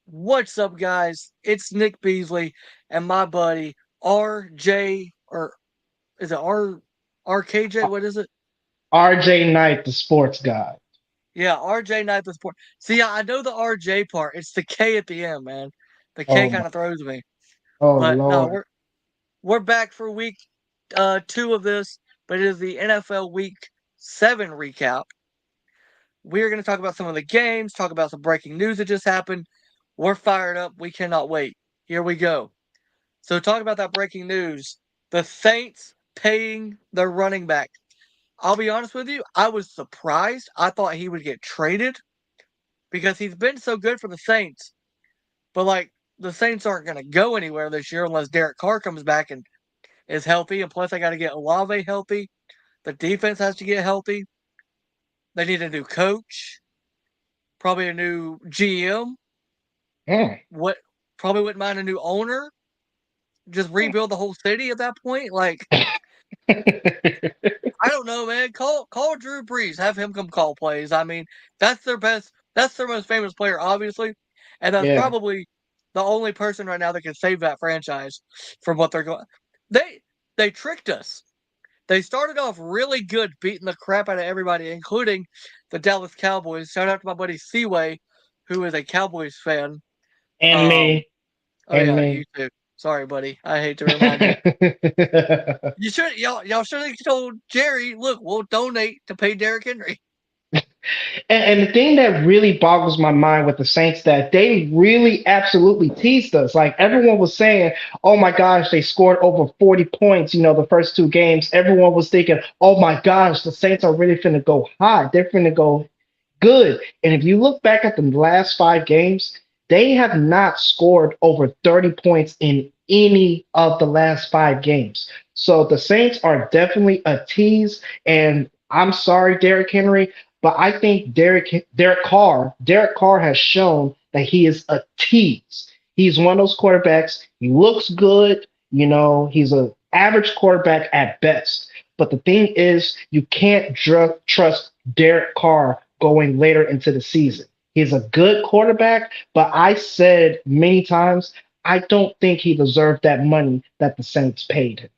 What's up, guys? It's Nick Beasley and my buddy RJ, or is it RKJ? What is it? RJ Knight, the sports guy. Yeah, RJ Knight the Sport. See, I know the RJ part. It's the K at the end, man. The K Oh my, kind of throws me. oh But no, Lord. we're back for week two of this, but it is the NFL Week 7 recap. We're going to talk about some of the games, talk about some breaking news that just happened. We're fired up. We cannot wait. Here we go. So talk about that breaking news. The Saints paying their running back. I'll be honest with you, I was surprised. I thought he would get traded because he's been so good for the Saints. But like the Saints aren't going to go anywhere this year unless Derek Carr comes back and is healthy. And plus, they got to get Olave healthy. The defense has to get healthy. They need a new coach, probably a new GM. Mm. What probably wouldn't mind a new owner. Just rebuild the whole city at that point. Like I don't know, man. Call Drew Brees. Have him come call plays. I mean, that's their best. That's their most famous player, obviously, and that's Yeah. probably the only person right now that can save that franchise from what they're going. They they tricked us. They started off really good, beating the crap out of everybody, including the Dallas Cowboys. Shout out to my buddy Seaway, who is a Cowboys fan. And Um, me. oh And yeah, you me. too. Sorry, buddy. I hate to remind you. You should y'all should have told Jerry, look, we'll donate to pay Derrick Henry. And the thing that really boggles my mind with the Saints that they really absolutely teased us. Like everyone was saying, "Oh my gosh, they scored over 40 points, the first two games." Everyone was thinking, "Oh my gosh, the Saints are really finna go hot. They're finna go good." And if you look back at the last 5 games, they have not scored over 30 points in any of the last 5 games. So the Saints are definitely a tease. And I'm sorry, Derrick Henry, but I think Derek Carr has shown that he is a tease. He's one of those quarterbacks. He looks good. He's an average quarterback at best. But the thing is, you can't trust Derek Carr going later into the season. He's a good quarterback, but I said many times I don't think he deserved that money that the Saints paid him.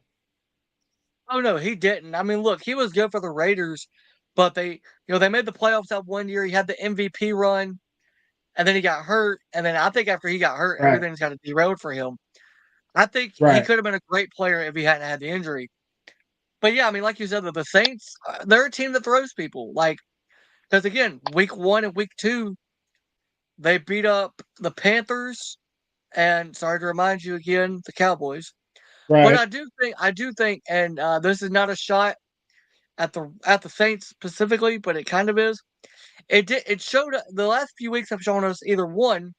Oh no, he didn't. I mean, look, he was good for the Raiders, but they made the playoffs that one year. He had the MVP run, and then he got hurt. And then I think after he got hurt, Right, everything's got derailed for him. I think he right. could have been a great player if he hadn't had the injury. But yeah, I mean, like you said, the Saints, they're a team that throws people. Like, because again, week 1 and week 2, they beat up the Panthers, and sorry to remind you again, the Cowboys. But Right. I do think, and this is not a shot at the Saints specifically, but it kind of is. It showed the last few weeks have shown us either one,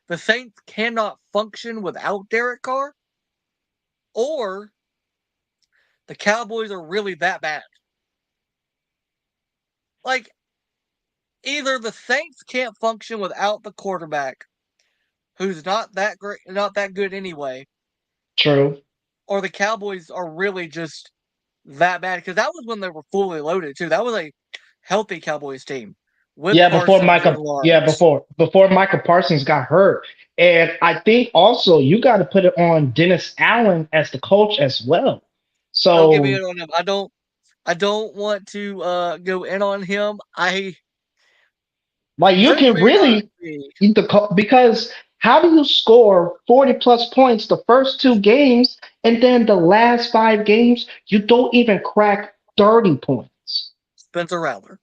the Saints cannot function without Derek Carr, or the Cowboys are really that bad. Like either the Saints can't function without the quarterback, who's not that great, not that good anyway, True. or the Cowboys are really just that bad because that was when they were fully loaded too. That was a healthy Cowboys team with Yeah, before Parsons and Micah. Yeah, Lawrence. before Micah Parsons got hurt, and I think also you got to put it on Dennis Allen as the coach as well. Don't get me So, in on him. I don't want to go in on him. I like, you There can may not really be. because how do you score 40 plus points the first 2 games, and then the last 5 games you don't even crack 30 points? Spencer Rattler.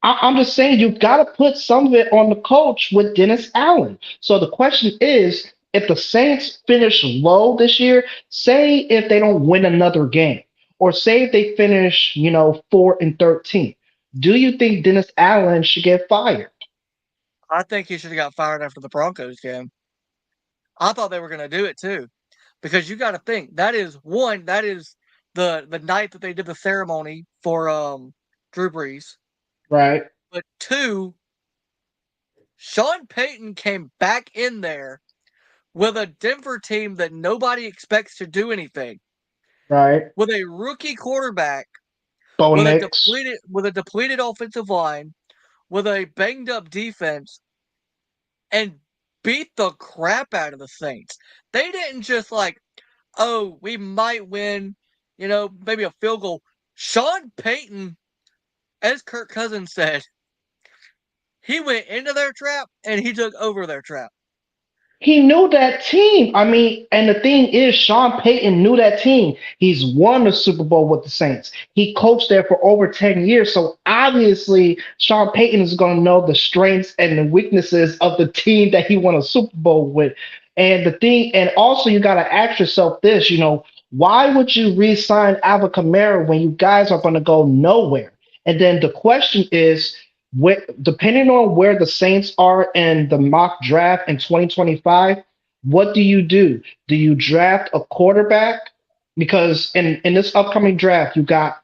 I'm just saying you've got to put some of it on the coach with Dennis Allen. So the question is, if the Saints finish low this year, say if they don't win another game, or say if they finish, 4-13, do you think Dennis Allen should get fired? I think he should have got fired after the Broncos game. I thought they were going to do it too, because you got to think that is one. That is the night that they did the ceremony for Drew Brees. Right, But two, Sean Payton came back in there with a Denver team that nobody expects to do anything, right. with a rookie quarterback, Bo with a Nix. depleted offensive line, with a banged up defense. and beat the crap out of the Saints. They didn't just like, oh, we might win, maybe a field goal. Sean Payton, as Kirk Cousins said, he went into their trap and he took over their trap. He knew that team. I mean, and the thing is, Sean Payton knew that team. He's won the Super Bowl with the Saints. He coached there for over 10 years. So obviously, Sean Payton is going to know the strengths and the weaknesses of the team that he won a Super Bowl with. And the thing, and also you got to ask yourself this, why would you re-sign Alvin Kamara when you guys are going to go nowhere? And then the question is, depending on where the Saints are in the mock draft in 2025, what do you do? Do you draft a quarterback? Because in this upcoming draft, you got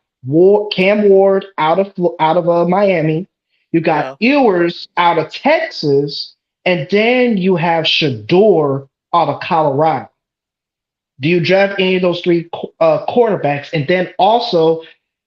Cam Ward out of Miami, you got Yeah. Ewers out of Texas, and then you have Shador out of Colorado. Do you draft any of those three quarterbacks? And then also,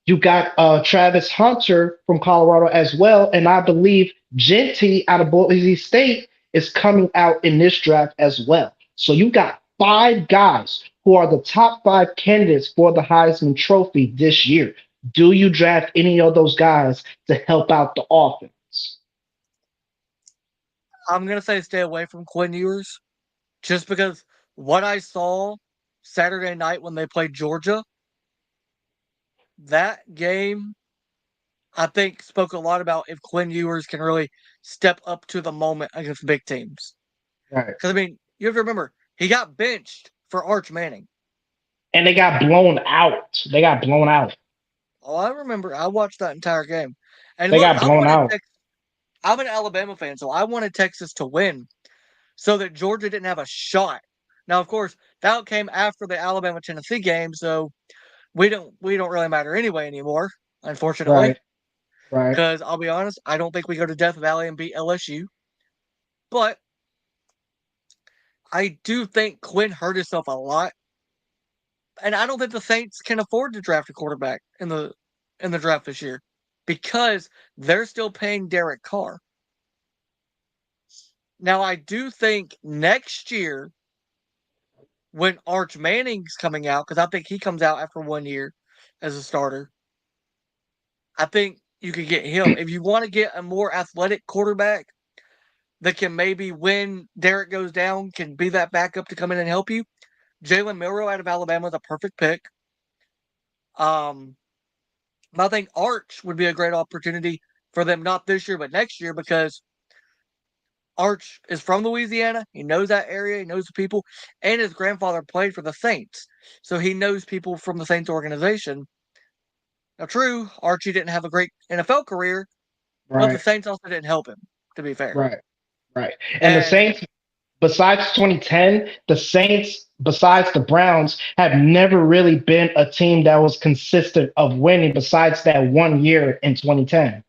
you got Travis Hunter from Colorado as well. And I believe Genty out of Boise State is coming out in this draft as well. So you got five guys who are the top five candidates for the Heisman Trophy this year. Do you draft any of those guys to help out the offense? I'm going to say stay away from Quinn Ewers just because what I saw Saturday night when they played Georgia, that game, I think, spoke a lot about if Quinn Ewers can really step up to the moment against big teams. Right. Because, I mean, you have to remember, he got benched for Arch Manning. And they got blown out. They got blown out. Oh, I remember. I watched that entire game. And They look, got blown out. I'm an Alabama fan, so I wanted Texas to win so that Georgia didn't have a shot. Now, of course, that came after the Alabama Tennessee game, so we don't really matter anyway anymore, unfortunately. Right. Right. Because I'll be honest, I don't think we go to Death Valley and beat LSU. But I do think Quinn hurt himself a lot. And I don't think the Saints can afford to draft a quarterback in the draft this year because they're still paying Derek Carr. Now I do think next year when Arch Manning's coming out, because I think he comes out after 1 year as a starter, I think you could get him. If you want to get a more athletic quarterback that can maybe when Derek goes down, can be that backup to come in and help you, Jalen Milroe out of Alabama is a perfect pick. I think Arch would be a great opportunity for them, not this year, but next year, because Arch is from Louisiana. He knows that area. He knows the people. And his grandfather played for the Saints. So he knows people from the Saints organization. Now, true, Archie didn't have a great NFL career, but the Right. Saints also didn't help him, to be fair. Right. Right. And the And Saints, besides 2010, the Saints, besides the Browns, have never really been a team that was consistent of winning besides that 1 year in 2010.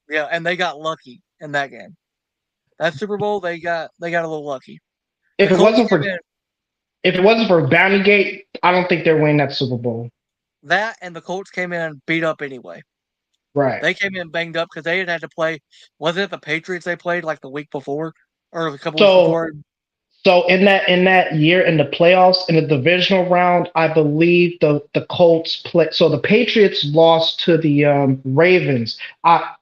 yeah, and they got lucky in that game. That Super Bowl, they got a little lucky. The If it Colts wasn't came for in if it wasn't for Bountygate, I don't think they're winning that Super Bowl. that, and the Colts came in beat up anyway. Right. They came in banged up because they had to play. Wasn't it the Patriots they played like the week before or a couple weeks So before? So in that year in the playoffs in the divisional round, I believe the Colts play. So the Patriots lost to the Ravens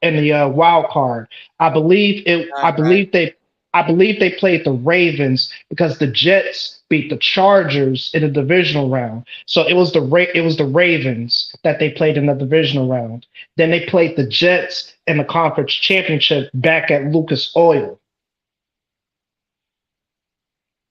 in the wild card. I believe it. I Right. believe they. I believe they played the Ravens because the Jets beat the Chargers in the divisional round. So it was the Ravens that they played in the divisional round. Then they played the Jets in the conference championship back at Lucas Oil.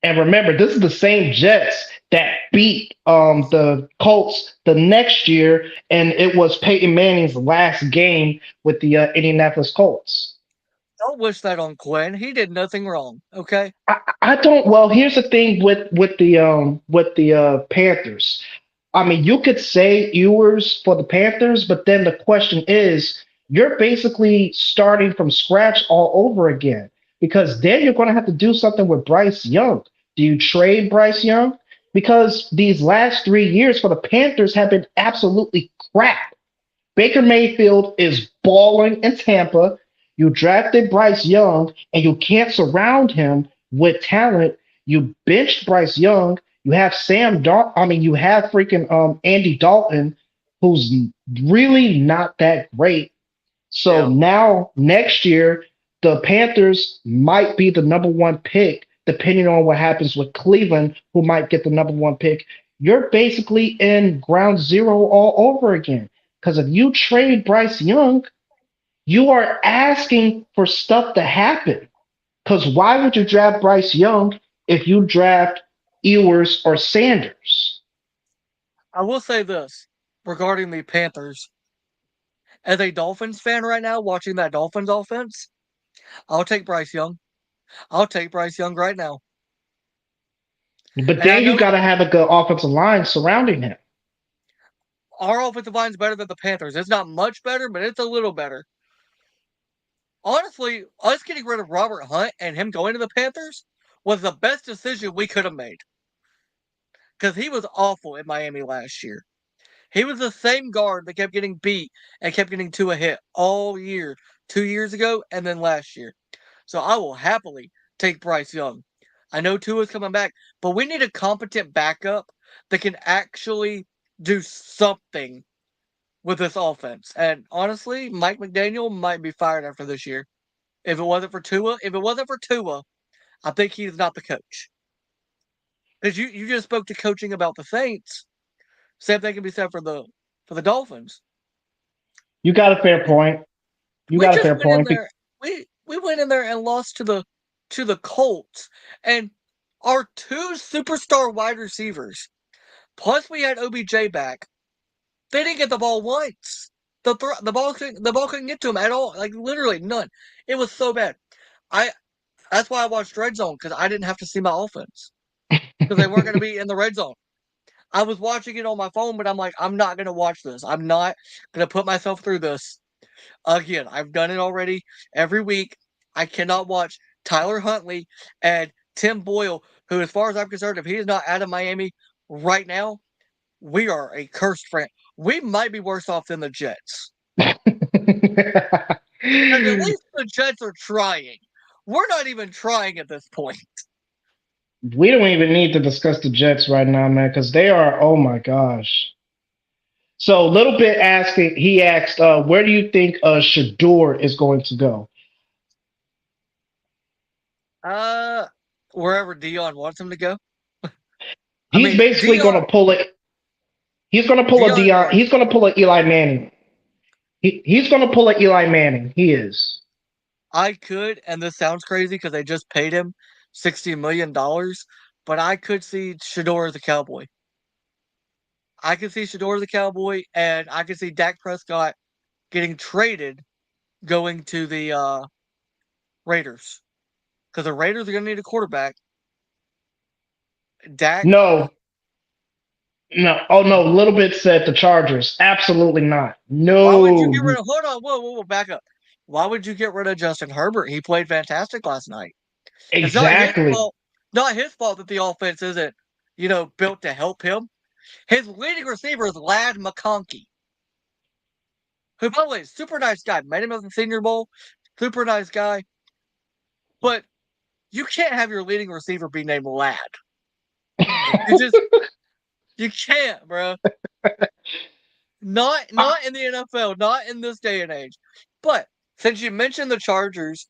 And remember, this is the same Jets that beat the Colts the next year, and it was Peyton Manning's last game with the Indianapolis Colts. Don't wish that on Quinn. He did nothing wrong. Okay. I don't. Well, here's the thing with the Panthers. I mean, you could say Ewers for the Panthers, but then the question is, you're basically starting from scratch all over again because then you're going to have to do something with Bryce Young. Do you trade Bryce Young? Because these last 3 years for the Panthers have been absolutely crap. Baker Mayfield is balling in Tampa. You drafted Bryce Young, and you can't surround him with talent. You benched Bryce Young. You have you have freaking Andy Dalton, who's really not that great. So Yeah. now next year, the Panthers might be the number one pick, depending on what happens with Cleveland, who might get the number one pick. You're basically in ground zero all over again. Because if you trade Bryce Young, you are asking for stuff to happen. Because why would you draft Bryce Young if you draft Ewers or Sanders? I will say this regarding the Panthers. As a Dolphins fan right now, watching that Dolphins offense, I'll take Bryce Young. I'll take Bryce Young right now. But And I then you know got to have a good offensive line surrounding him. our offensive line is better than the Panthers. It's not much better, but it's a little better. Honestly, us getting rid of Robert Hunt and him going to the Panthers was the best decision we could have made. Because he was awful in Miami last year. He was the same guard that kept getting beat and kept getting to a hit all year, 2 years ago, and then last year. So I will happily take Bryce Young. I know Tua's coming back, but we need a competent backup that can actually do something with this offense. And honestly, Mike McDaniel might be fired after this year. If it wasn't for Tua, I think he's not the coach. Because you just spoke to coaching about the Saints. Same thing can be said for the Dolphins. You got a fair point. You We got a just fair went in point. there. We went in there and lost to the Colts, and our two superstar wide receivers. Plus, we had OBJ back. They didn't get the ball once. The ball couldn't get to them at all. Like literally none. It was so bad. I That's why I watched Red Zone because I didn't have to see my offense because they weren't going to be in the red zone. I was watching it on my phone, but I'm like, I'm not going to watch this. I'm not going to put myself through this again. I've done it already every week. I cannot watch Tyler Huntley and Tim Boyle, who, as far as I'm concerned, if he is not out of Miami right now, we are a cursed friend. We might be worse off than the Jets. Because at least the Jets are trying. We're not even trying at this point. We don't even need to discuss the Jets right now, man, because they are, oh my gosh. So, little bit asking, he asked, where do you think Shador is going to go? Uh, Wherever Dion wants him to go. I He's mean, basically going to pull it. He's going to pull a Dion. He's going to pull a Eli Manning. He's going to pull a Eli Manning. He is. I could, and this sounds crazy because they just paid him $60 million, but I could see Shador as a Cowboy. I could see Shador as a Cowboy, and I could see Dak Prescott getting traded, going to the Raiders, because the Raiders are going to need a quarterback. Dak. No, no. Oh no, little bit said the Chargers. Absolutely not. Why would you get No. rid of? Hold on, whoa, back up. Why would you get rid of Justin Herbert? He played fantastic last night. It's not his Exactly. fault. Not his fault that the offense isn't, built to help him. His leading receiver is Lad McConkey, who, by the way, is super nice guy. Met him at the Senior Bowl. Super nice guy. But you can't have your leading receiver be named Lad. You can't, bro. Not in the NFL, not in this day and age. But since you mentioned the Chargers,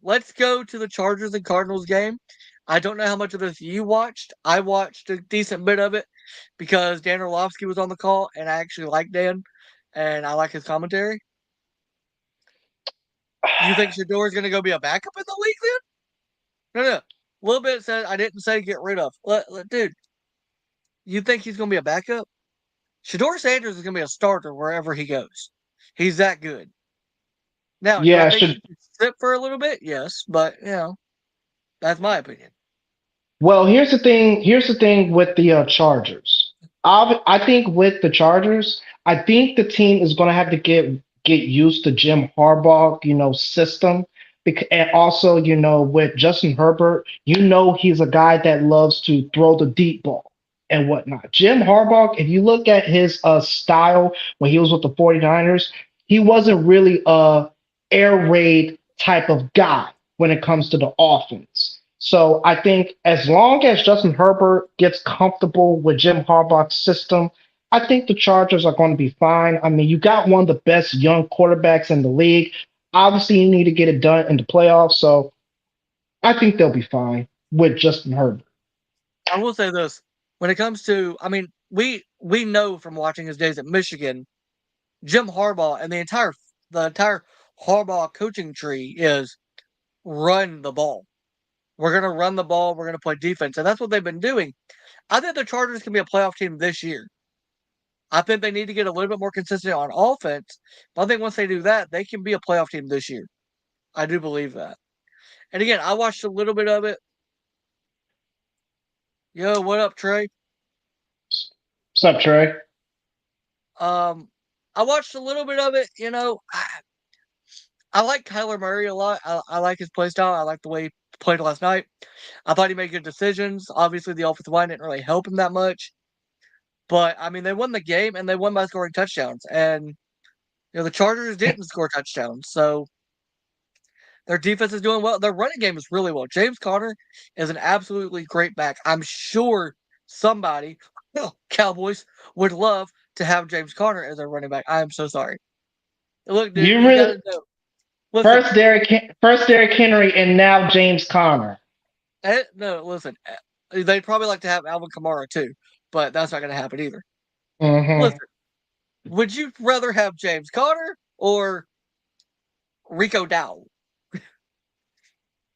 let's go to the Chargers and Cardinals game. I don't know how much of this you watched. I watched a decent bit of it because Dan Orlovsky was on the call, and I actually like Dan, and I like his commentary. You think Shador is going to go be a backup in the league then? No. A little bit said I didn't say get rid of. Dude, you think he's going to be a backup? Shador Sanders is going to be a starter wherever he goes. He's that good. Now, do I Yeah, think he should sit for a little bit? Yes, but that's my opinion. well, here's the thing. Here's the thing with the Chargers. I think with the Chargers, I think the team is going to have to get used to Jim Harbaugh, system. And also, with Justin Herbert, he's a guy that loves to throw the deep ball and whatnot. Jim Harbaugh, if you look at his style when he was with the 49ers, he wasn't really air raid type of guy when it comes to the offense. So I think as long as Justin Herbert gets comfortable with Jim Harbaugh's system, I think the Chargers are going to be fine. I mean, you got one of the best young quarterbacks in the league. Obviously, you need to get it done in the playoffs. So I think they'll be fine with Justin Herbert. I will say this: when it comes to, I mean, we know from watching his days at Michigan, Jim Harbaugh and the entire Harbaugh coaching tree is run the ball. We're gonna run the ball. We're gonna play defense, and that's what they've been doing. I think the Chargers can be a playoff team this year. I think they need to get a little bit more consistent on offense, but I think once they do that, they can be a playoff team this year. I do believe that. And again, I watched a little bit of it. Yo, what up, Trey? What's up, Trey? Um, I watched a little bit of it. I like Kyler Murray a lot. I like his play style. I like the way he played last night. I thought he made good decisions. Obviously, the offensive line didn't really help him that much. But I mean, they won the game and they won by scoring touchdowns. And the Chargers didn't score touchdowns, so their defense is doing well. Their running game is really well. James Conner is an absolutely great back. I'm sure somebody, Cowboys, would love to have James Conner as their running back. I am so sorry. Look, dude, You you got really to know. Listen, first Derrick Henry and now James Conner. no, listen. They'd probably like to have Alvin Kamara too, but that's not going to happen either. Hmm. Listen, would you rather have James Conner or Rico Dowdle?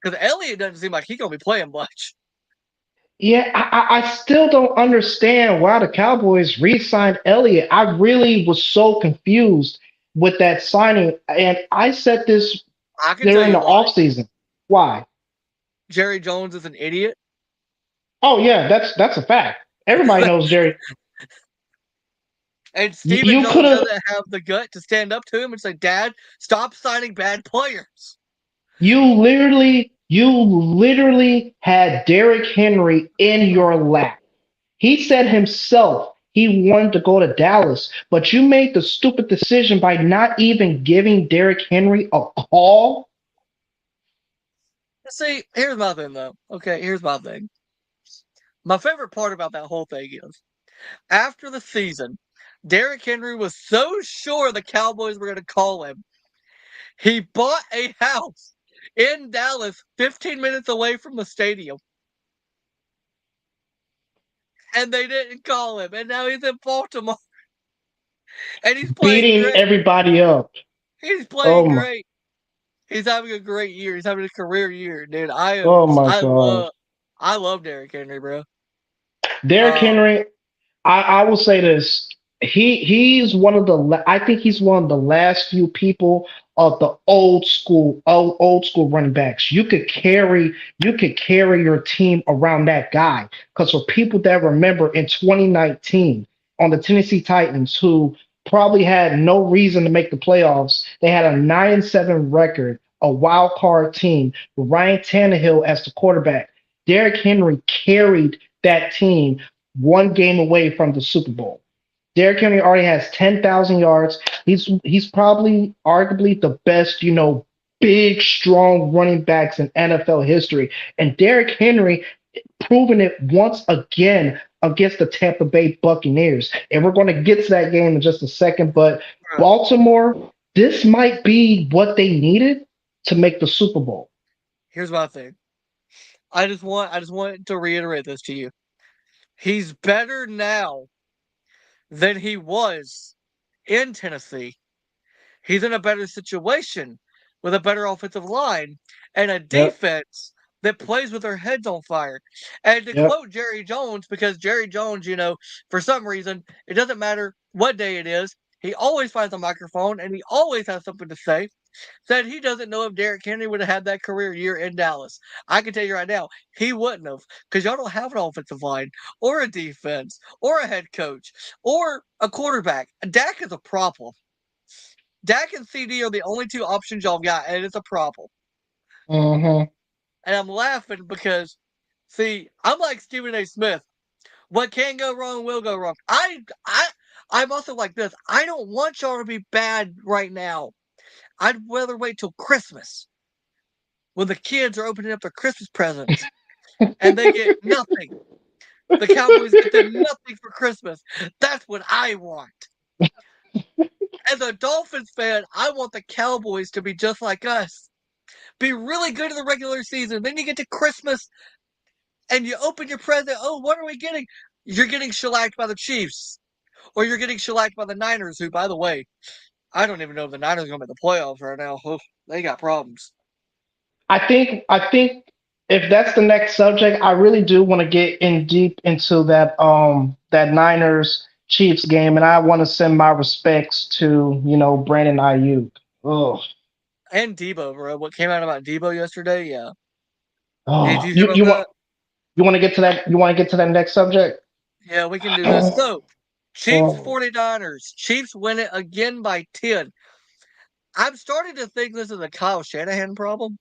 Because Elliott doesn't seem like he's going to be playing much. Yeah, I still don't understand why the Cowboys re-signed Elliott. I really was so confused with that signing, and I said this I can tell during you the why. offseason. Why? Jerry Jones is an idiot. Oh yeah, that's a fact. Everybody knows Jerry. And You, Stephen you could Jones have doesn't have the gut to stand up to him and say, Dad, stop signing bad players. you literally had Derrick Henry in your lap. He said himself he wanted to go to Dallas, but you made the stupid decision by not even giving Derrick Henry a call. See, here's my thing, though. Okay, here's my thing. My favorite part about that whole thing is after the season, Derrick Henry was so sure the Cowboys were going to call him. He bought a house in Dallas, 15 minutes away from the stadium, and they didn't call him. And now he's in Baltimore, and he's playing Beating great. everybody up. He's Oh playing my, great. He's having a great year. He's having a career year, dude. oh my God. I love Derrick Henry, bro. Derrick Um, Henry, I will say this. He's one of the I think he's one of the last few people of the old school running backs. You could carry your team around that guy. Because for people that remember in 2019 on the Tennessee Titans, who probably had no reason to make the playoffs, they had a 9-7 record, a wild card team with Ryan Tannehill as the quarterback. Derrick Henry carried that team one game away from the Super Bowl. Derrick Henry already has 10,000 yards. He's probably arguably the best, big, strong running backs in NFL history. And Derrick Henry proven it once again against the Tampa Bay Buccaneers. And we're going to get to that game in just a second. But bro, Baltimore, this might be what they needed to make the Super Bowl. here's my thing. I just want to reiterate this to you. He's better now than he was in Tennessee. He's in a better situation with a better offensive line and a Yep. defense that plays with their heads on fire. And to Yep. quote Jerry Jones, because Jerry Jones, for some reason, it doesn't matter what day it is, he always finds a microphone and he always has something to say. Said he doesn't know if Derrick Henry would have had that career year in Dallas. I can tell you right now, he wouldn't have, because y'all don't have an offensive line or a defense or a head coach or a quarterback. Dak is a problem. Dak and CD are the only two options y'all got, and it's a problem. Hmm. And I'm laughing because, see, I'm like Stephen A. Smith. What can go wrong will go wrong. I'm also like this. I don't want y'all to be bad right now. I'd rather wait till Christmas when the kids are opening up their Christmas presents and they get nothing. The Cowboys get them nothing for Christmas. That's what I want. As a Dolphins fan, I want the Cowboys to be just like us. Be really good in the regular season. Then you get to Christmas and you open your present. Oh, what are we getting? You're getting shellacked by the Chiefs. Or you're getting shellacked by the Niners, who, by the way, I don't even know if the Niners are going to make the playoffs right now. Oh, they got problems. I think if that's the next subject, I really do want to get in deep into that Niners Chiefs game, and I want to send my respects to Brandon Ayuk. Oh, And Debo, bro. What came out about Debo yesterday? Yeah. Did oh, you hear you about you want that? you want to get to that? You want to get to that next subject? Yeah, we can do this. So, Chiefs Oh, 49ers. Chiefs win it again by 10. I'm starting to think this is a Kyle Shanahan problem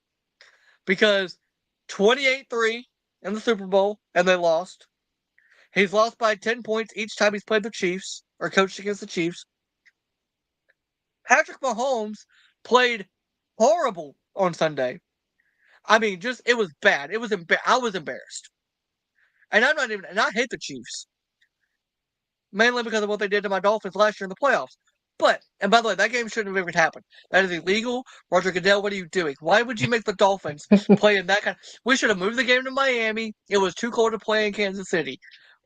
because 28-3 in the Super Bowl and they lost. He's lost by 10 points each time he's played the Chiefs or coached against the Chiefs. Patrick Mahomes played horrible on Sunday. I mean, just it was bad. It was I was embarrassed. And I hate the Chiefs. Mainly because of what they did to my Dolphins last year in the playoffs. But, and by the way, that game shouldn't have ever happened. That is illegal. Roger Goodell, what are you doing? Why would you make the Dolphins play in that kind of... We should have moved the game to Miami. It was too cold to play in Kansas City.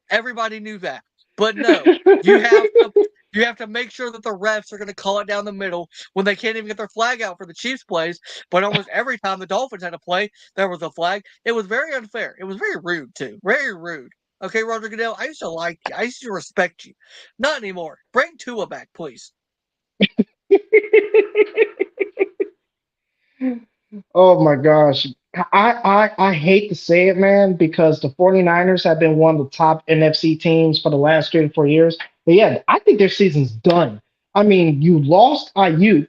Everybody knew that. But no, you have to you have to make sure that the refs are going to call it down the middle when they can't even get their flag out for the Chiefs plays. But almost every time the Dolphins had a play, there was a flag. It was very unfair. It was very rude too. Very rude. Okay, Roger Goodell, I used to like you. I used to respect you. Not anymore. Bring Tua back, please. oh my gosh. I hate to say it, man, because the 49ers have been one of the top NFC teams for the last 3 to 4 years. But yeah, I think their season's done. I mean, you lost Ayuk.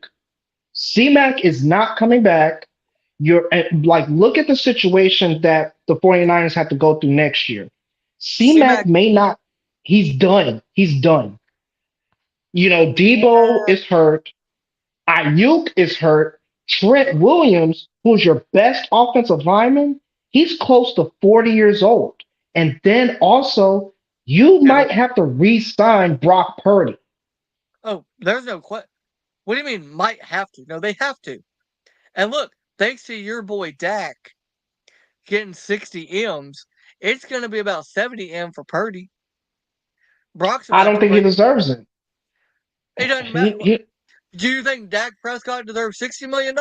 C-Mac is not coming back. Like, look at the situation that the 49ers have to go through next year. C C-Mac Mac, may not, he's done. He's done. Debo yeah. is hurt. Ayuk is hurt. Trent Williams, who's your best offensive lineman, he's close to 40 years old. And then also, you Yeah. might have to re-sign Brock Purdy. Oh, there's no question. What do you mean might have to? No, they have to. And look, thanks to your boy Dak getting 60 M's, it's going to be about 70 M for Purdy. Brock's I about don't to think he break. deserves it. It doesn't matter. He, he, Do you think Dak Prescott deserves $60 million?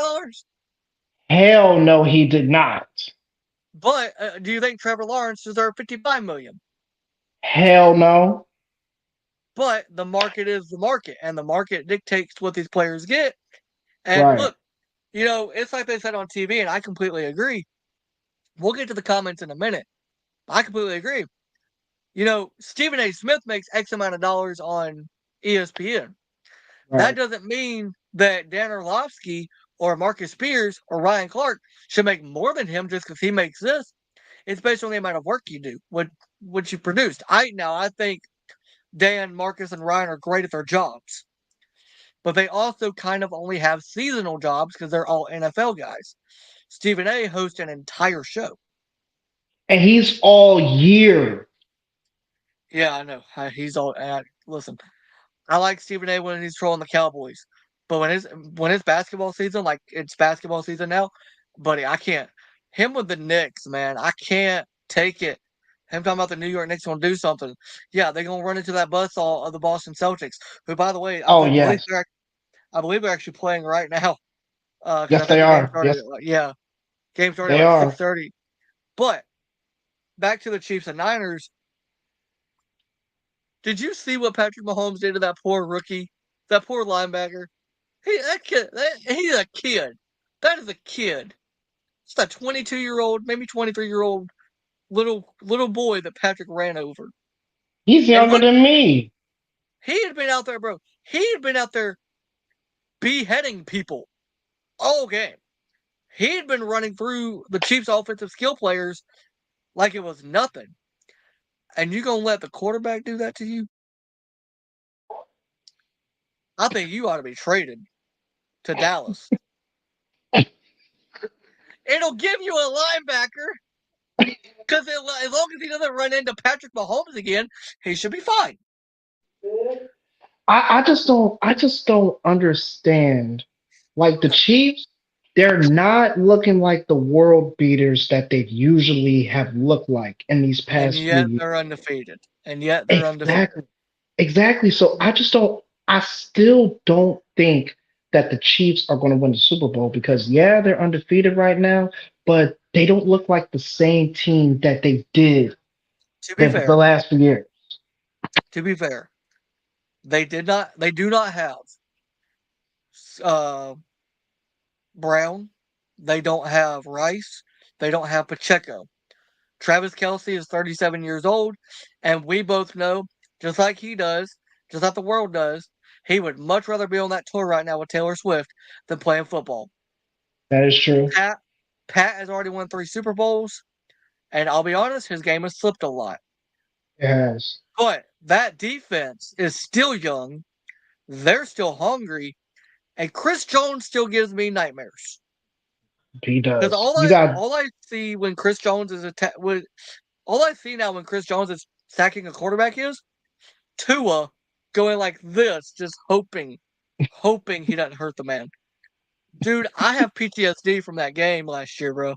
hell no, he did not. But do you think Trevor Lawrence deserves 55 million? Hell no. But the market is the market, and the market dictates what these players get. And Right. look, it's like they said on TV, and I completely agree. We'll get to the comments in a minute. I completely agree. Stephen A. Smith makes X amount of dollars on ESPN. That Right. doesn't mean that Dan Orlovsky or Marcus Spears or Ryan Clark should make more than him just because he makes this. It's based on the amount of work you do, what you produced. I think Dan, Marcus, and Ryan are great at their jobs, but they also kind of only have seasonal jobs because they're all NFL guys. Stephen A. hosts an entire show. And he's all year. Yeah, I know. He's all. Listen, I like Stephen A. when he's trolling the Cowboys, but when it's basketball season, like it's basketball season now, buddy, I can't. Him with the Knicks, man, I can't take it. Him talking about the New York Knicks gonna do something. Yeah, they're gonna run into that buzzsaw of the Boston Celtics, who, by the way, Oh, yes. I believe they're actually playing right now. Because I Yes, think they the game are. started. Yes, Yeah, game started at they like are. 6:30. But back to the Chiefs and Niners. Did you see what Patrick Mahomes did to that poor rookie, that poor linebacker? He's a kid. That is a kid. It's a 22-year-old, maybe 23-year-old little boy that Patrick ran over. He's And younger look, than me. he had been out there, bro. He had been out there beheading people all game. He had been running through the Chiefs' offensive skill players like it was nothing. And you gonna let the quarterback do that to you? I think you ought to be traded. to Dallas. It'll give you a linebacker because as long as he doesn't run into Patrick Mahomes again, he should be fine. I just don't understand. Like the Chiefs, they're not looking like the world beaters that they usually have looked like in these And past few yet years. they're undefeated. And yet they're undefeated. Exactly. Exactly. So I still don't think that the Chiefs are going to win the Super Bowl because, yeah, they're undefeated right now, but they don't look like the same team that they did To be the fair, last few years. to be fair, they do not have uh, Brown. They don't have Rice. They don't have Pacheco. Travis Kelce is 37 years old, and we both know, just like he does, just like the world does, he would much rather be on that tour right now with Taylor Swift than playing football. That is true. Pat Pat has already won 3 Super Bowls, and I'll be honest, his game has slipped a lot. It has. But that defense is still young. They're still hungry, and Chris Jones still gives me nightmares. He Because does. You got all I see when Chris Jones is all I see now when Chris Jones is sacking a quarterback is Tua going like this, just hoping he doesn't hurt the man. Dude, I have PTSD from that game last year, bro.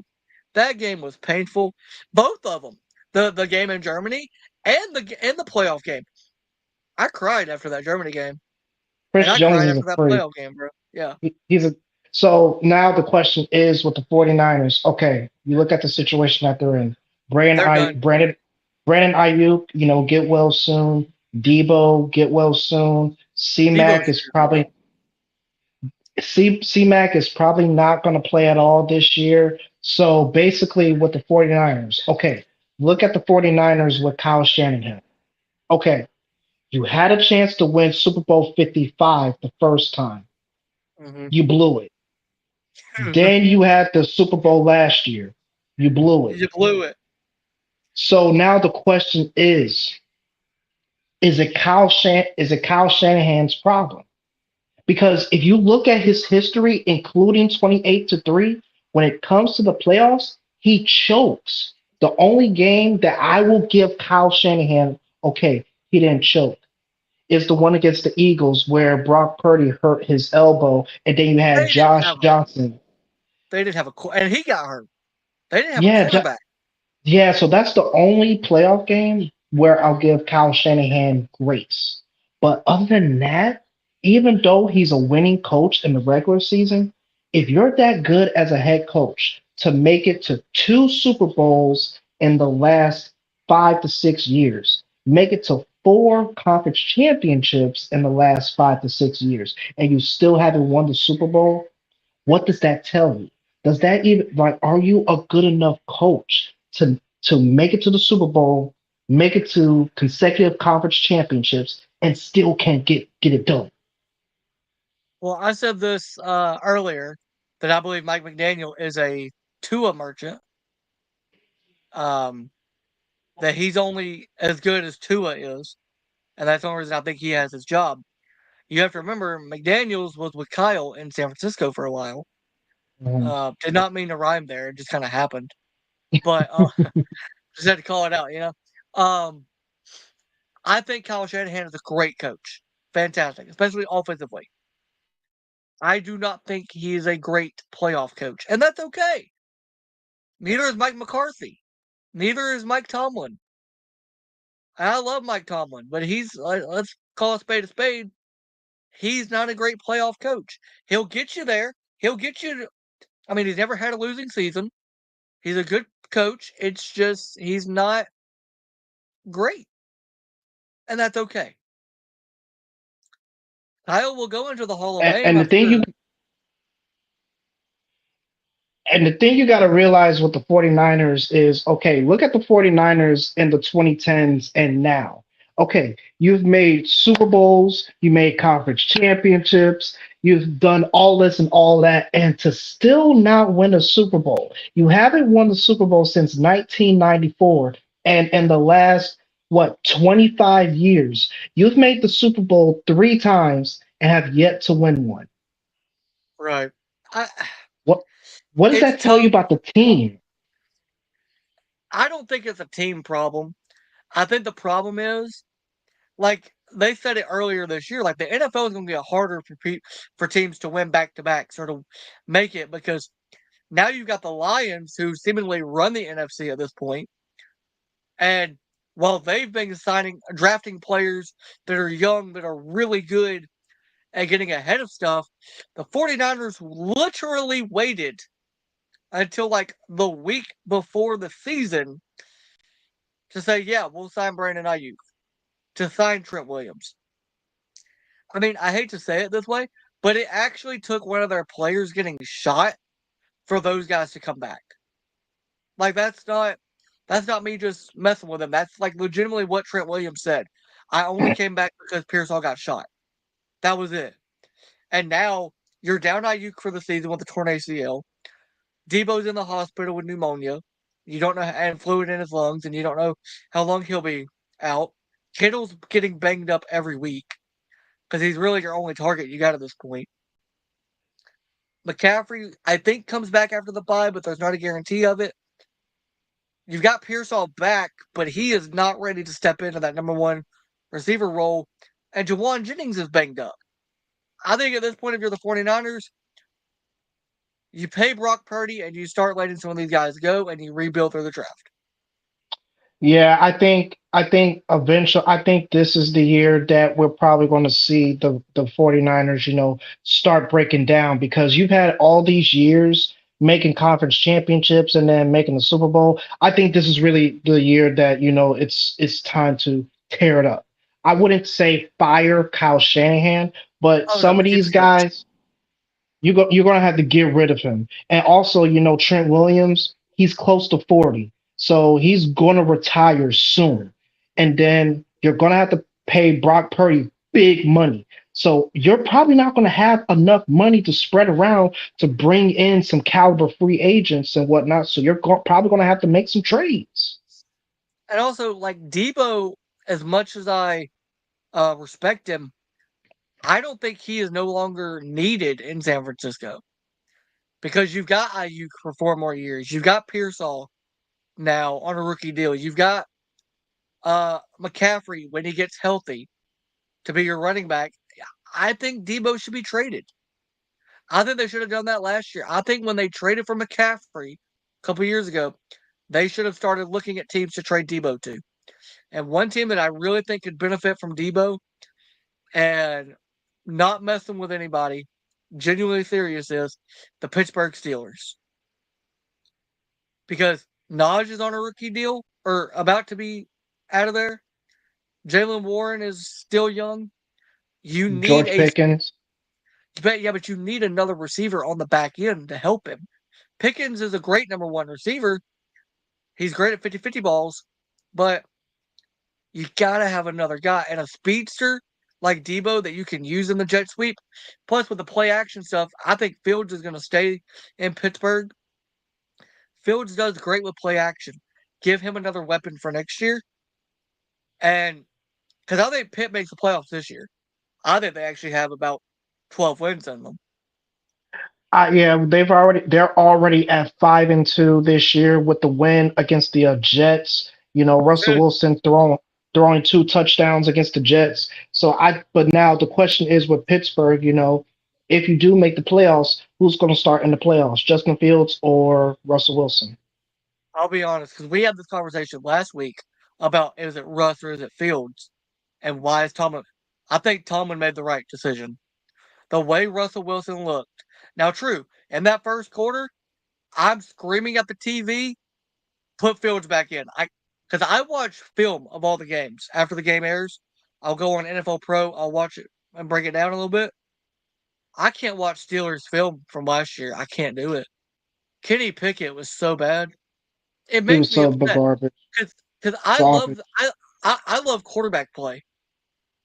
That game was painful. Both of them, the game in Germany and the playoff game. I cried after that Germany game, and Chris I Jones cried is a after that freak. playoff game, bro. Yeah, He's a so now the question is with the 49ers, okay, you look at the situation that they're in. Brandon they're I done. Brandon Brandon Ayuk, get well soon. Debo, get well soon. Debo's C-Mac is injured, bro. probably C-Mac is probably not going to play at all this year. So basically with the 49ers, okay, look at the 49ers with Kyle Shanahan. Okay, you had a chance to win Super Bowl 55 the first time. Mm-hmm. You blew it. Then you had the Super Bowl last year. You blew it. You blew it. So now the question is it Kyle Shanahan's problem? Because if you look at his history, including 28-3, when it comes to the playoffs, he chokes. The only game that I will give Kyle Shanahan, okay, he didn't choke, is the one against the Eagles where Brock Purdy hurt his elbow, and then you had They didn't Josh have a. Johnson. They didn't have and he got hurt. They didn't have a Yeah, quarterback. yeah, so that's the only playoff game where I'll give Kyle Shanahan grace. But other than that, even though he's a winning coach in the regular season, if you're that good as a head coach to make it to 2 Super Bowls in the last 5 to 6 years, make it to 4 conference championships in the last 5 to 6 years, and you still haven't won the Super Bowl, what does that tell you? Does that even like are you a good enough coach to make it to the Super Bowl, make it to consecutive conference championships, and still can't get it done? Well, I said this earlier that I believe Mike McDaniel is a Tua merchant. Um, that he's only as good as Tua is, and that's the only reason I think he has his job. You have to remember, McDaniel's was with Kyle in San Francisco for a while. Mhm. Did not mean to rhyme there; it just kind of happened. But just had to call it out, you know. Um, I think Kyle Shanahan is a great coach, fantastic, especially offensively. I do not think he is a great playoff coach, and that's okay. Neither is Mike McCarthy. Neither is Mike Tomlin. I love Mike Tomlin, but let's call a spade a spade. He's not a great playoff coach. He'll get you there. He'll get you. I mean, he's never had a losing season. He's a good coach. It's just he's not great, and that's okay. Kyle will go into the Hall of And, Fame, and the I'm thing sure. you got to realize with the 49ers is okay, look at the 49ers in the 2010s and now. Okay, you've made Super Bowls, you made conference championships, you've done all this and all that, and to still not win a Super Bowl. You haven't won the Super Bowl since 1994, and in the last, what, 25 years, you've made the Super Bowl 3 times and have yet to win one. Right. I What what does it's that tell you tough. about the team? I don't think it's a team problem. I think the problem is, like they said it earlier this year, like the NFL is going to get harder for teams to win back to backs or to make it because now you've got the Lions who seemingly run the NFC at this point, and while they've been drafting players that are young, that are really good at getting ahead of stuff, the 49ers literally waited until like the week before the season to say, yeah, we'll sign Brandon Ayuk, to sign Trent Williams. I mean, I hate to say it this way, but it actually took one of their players getting shot for those guys to come back. Like that's not me just messing with him. That's like legitimately what Trent Williams said. I only came back because Pearsall got shot. That was it. And now you're down Ayuk for the season with a torn ACL. Debo's in the hospital with pneumonia. You don't know, and fluid in his lungs, and you don't know how long he'll be out. Kittle's getting banged up every week because he's really your only target you got at this point. McCaffrey, I think, comes back after the bye, but there's not a guarantee of it. You've got Pearsall back, but he is not ready to step into that number one receiver role. And Jawan Jennings is banged up. I think at this point, if you're the 49ers, you pay Brock Purdy and you start letting some of these guys go and you rebuild through the draft. Yeah, I think eventually I think this is the year that we're probably going to see the 49ers, start breaking down because you've had all these years making conference championships and then making the Super Bowl. I think this is really the year that, it's time to tear it up. I wouldn't say fire Kyle Shanahan, but Oh, no, some of but keep these the coach. guys you're gonna have to get rid of him. And also, Trent Williams, he's close to 40. So he's gonna retire soon. And then you're gonna have to pay Brock Purdy big money. So you're probably not gonna have enough money to spread around to bring in some caliber free agents and whatnot. So you're probably gonna have to make some trades. And also, like Debo, as much as I respect him, I don't think he is no longer needed in San Francisco because you've got Ayuk for 4 more years. You've got Pearsall now on a rookie deal. You've got McCaffrey when he gets healthy to be your running back. I think Debo should be traded. I think they should have done that last year. I think when they traded for McCaffrey a couple years ago, they should have started looking at teams to trade Debo to. And one team that I really think could benefit from Debo and not messing with anybody, genuinely serious, is the Pittsburgh Steelers. Because Najee is on a rookie deal or about to be out of there. Jalen Warren is still young. You need George a Pickens. but you need another receiver on the back end to help him. Pickens is a great number one receiver. He's great at 50-50 balls, but you gotta have another guy and a speedster like Debo that you can use in the jet sweep. Plus, with the play action stuff, I think Fields is going to stay in Pittsburgh. Fields does great with play action. Give him another weapon for next year, and because I think Pitt makes the playoffs this year, I think they actually have about 12 wins in them. Yeah, they're already at 5-2 this year with the win against the Jets. Russell Good. Wilson throwing 2 touchdowns against the Jets. But now the question is with Pittsburgh, if you do make the playoffs, who's going to start in the playoffs, Justin Fields or Russell Wilson? I'll be honest, because we had this conversation last week about is it Russ or is it Fields, and why is Tomlin? I think Tomlin made the right decision. The way Russell Wilson looked. Now, true, in that first quarter, I'm screaming at the TV, put Fields back in. Because I watch film of all the games after the game airs. I'll go on NFL Pro. I'll watch it and break it down a little bit. I can't watch Steelers film from last year. I can't do it. Kenny Pickett was so bad. It He makes was me so upset garbage. because I love Garbage. I love quarterback play.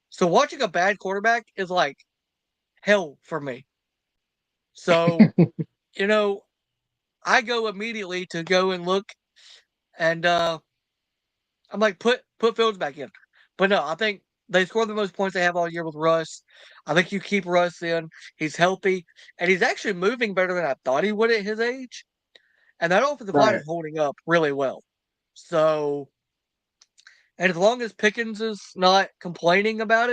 So watching a bad quarterback is like hell for me. So you know, I go immediately to go and look, and I'm like, put Fields back in. But no, I think They scored the most points they have all year with Russ. I think you keep Russ in. He's healthy, and he's actually moving better than I thought he would at his age. And that offensive line Right. is holding up really well. So, and as long as Pickens is not complaining about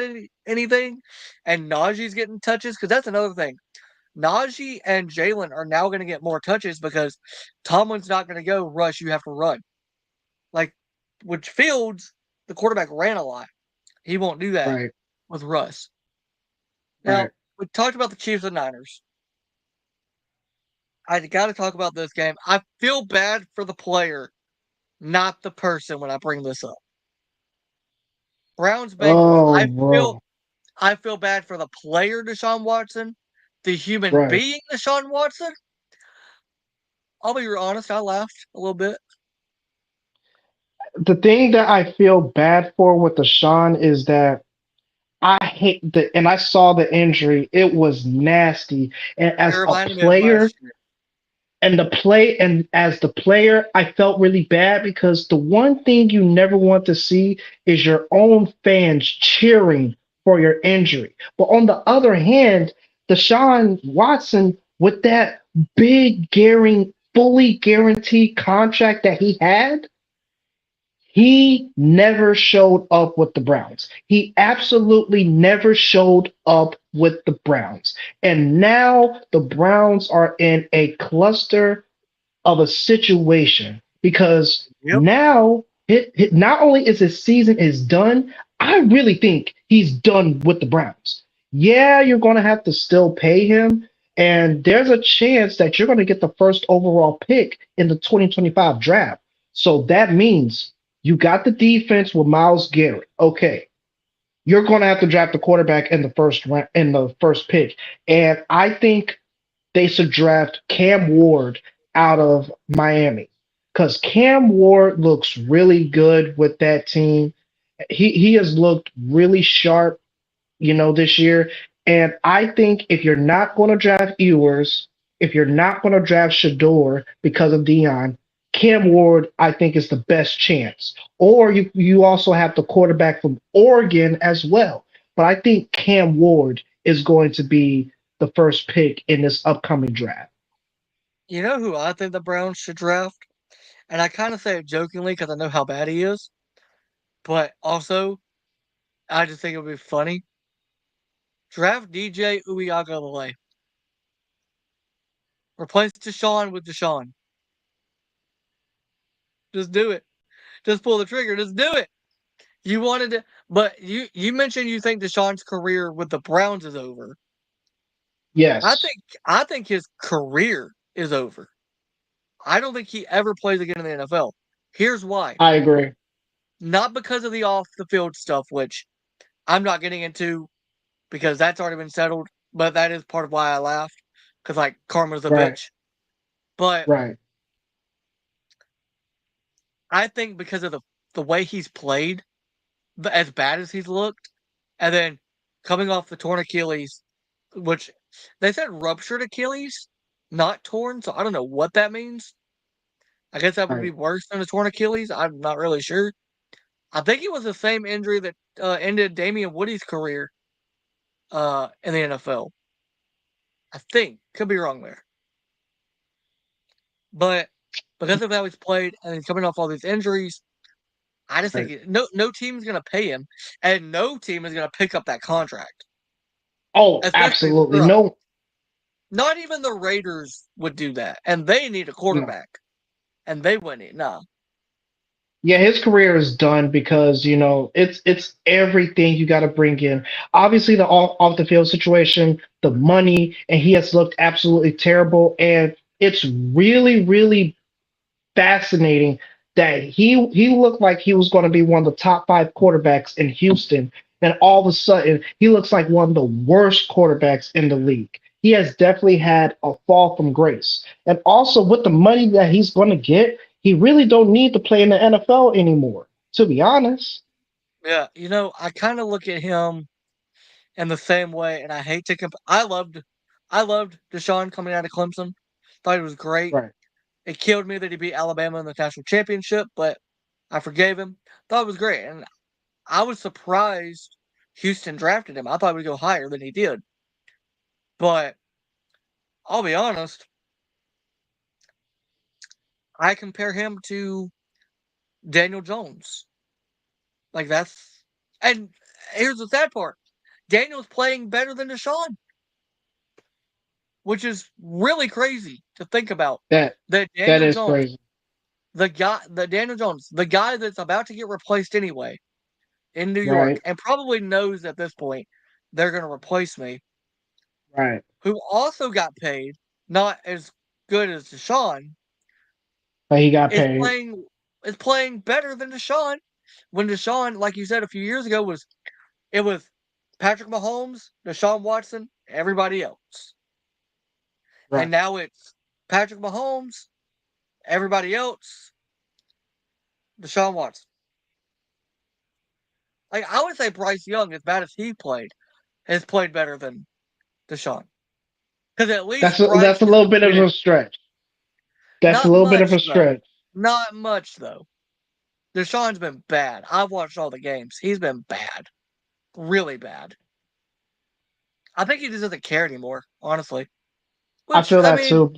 anything, and Najee's getting touches, because that's another thing. Najee and Jalen are now going to get more touches because Tomlin's not going to go rush. You have to run. Like, which Fields, the quarterback ran a lot. He won't do that Right. with Russ. Now, Right. we talked about the Chiefs and Niners. I got to talk about this game. I feel bad for the player, not the person, when I bring this up. Browns Bengals. Oh, I feel bro. I feel bad for the player Deshaun Watson, the human Right. being Deshaun Watson. I'll be honest, I laughed a little bit. The thing that I feel bad for with Deshaun is that I hate and I saw the injury. It was nasty. And It as a reminded me of player, last year. and as the player, I felt really bad because the one thing you never want to see is your own fans cheering for your injury. But on the other hand, Deshaun Watson, with that big fully guaranteed contract that he had, he never showed up with the Browns. He absolutely never showed up with the Browns. And now the Browns are in a cluster of a situation because Yep. now not only is his season is done, I really think he's done with the Browns. Yeah, you're going to have to still pay him, and there's a chance that you're going to get the first overall pick in the 2025 draft. So that means you got the defense with Miles Garrett. Okay, you're going to have to draft the quarterback in the first pick, and I think they should draft Cam Ward out of Miami because Cam Ward looks really good with that team. He has looked really sharp, this year. And I think if you're not going to draft Ewers, if you're not going to draft Shador because of Dion, Cam Ward, I think, is the best chance. Or you also have the quarterback from Oregon as well. But I think Cam Ward is going to be the first pick in this upcoming draft. You know who I think the Browns should draft? And I kind of say it jokingly because I know how bad he is, but also I just think it would be funny. Draft DJ Uiagalelei. Replace Deshaun with Deshaun. Just do it. Just pull the trigger. Just do it. You wanted to, but you mentioned you think Deshaun's career with the Browns is over. I Yes, think I think his career is over. I don't think he ever plays again in the NFL. Here's why. I agree. Not because of the off the field stuff, which I'm not getting into because that's already been settled, but that is part of why I laughed. Because like karma's a Right, bitch. But right, I think because of the way he's played, as bad as he's looked, and then coming off the torn Achilles, which they said ruptured Achilles, not torn, so I don't know what that means. I guess that would be right. worse than a torn Achilles. I'm not really sure. I think it was the same injury that ended Damian Woody's career in the NFL. I think. Could be wrong there. But because of how he's played and then coming off all these injuries, I just Right. think no team is going to pay him, and no team is going to pick up that contract, Oh, especially if absolutely. you're up. No, Not even the Raiders would do that, and they need a no. quarterback, and they wouldn't. No, Yeah, his career is done because it's everything you got to bring in. Obviously, the off the field situation, the money, and he has looked absolutely terrible. And it's really, really fascinating that he looked like he was going to be one of the top five quarterbacks in Houston, and all of a sudden he looks like one of the worst quarterbacks in the league. He has definitely had a fall from grace, and also with the money that he's going to get, he really don't need to play in the NFL anymore. To be honest, yeah, I kind of look at him in the same way, and I hate to I loved Deshaun coming out of Clemson. Thought he was great. right? It killed me that he beat Alabama in the national championship, but I forgave him. Thought it was great, and I was surprised Houston drafted him. I thought he would go higher than he did. But I'll be honest, I compare him to Daniel Jones. Like that's and here's the sad part. Daniel's playing better than Deshaun, which is really crazy to think about. That That that Daniel is Jones, crazy. the guy that's about to get replaced anyway in New York, Right, and probably knows at this point they're going to replace me, right. who also got paid, not as good as Deshaun, But he got is paid. playing better than Deshaun. When Deshaun, like you said a few years ago, it was Patrick Mahomes, Deshaun Watson, everybody else. And Right. now it's Patrick Mahomes, everybody else, Deshaun Watson. Like I would say Bryce Young, as bad as he played, has played better than Deshaun. Because at least That's Bryce a is little bit of winning. a stretch. That's a Not little bit of much a though. stretch. Not much though. Deshaun's been bad. I've watched all the games. He's been bad. Really bad. I think he just doesn't care anymore, honestly. I Which feel I that mean, too.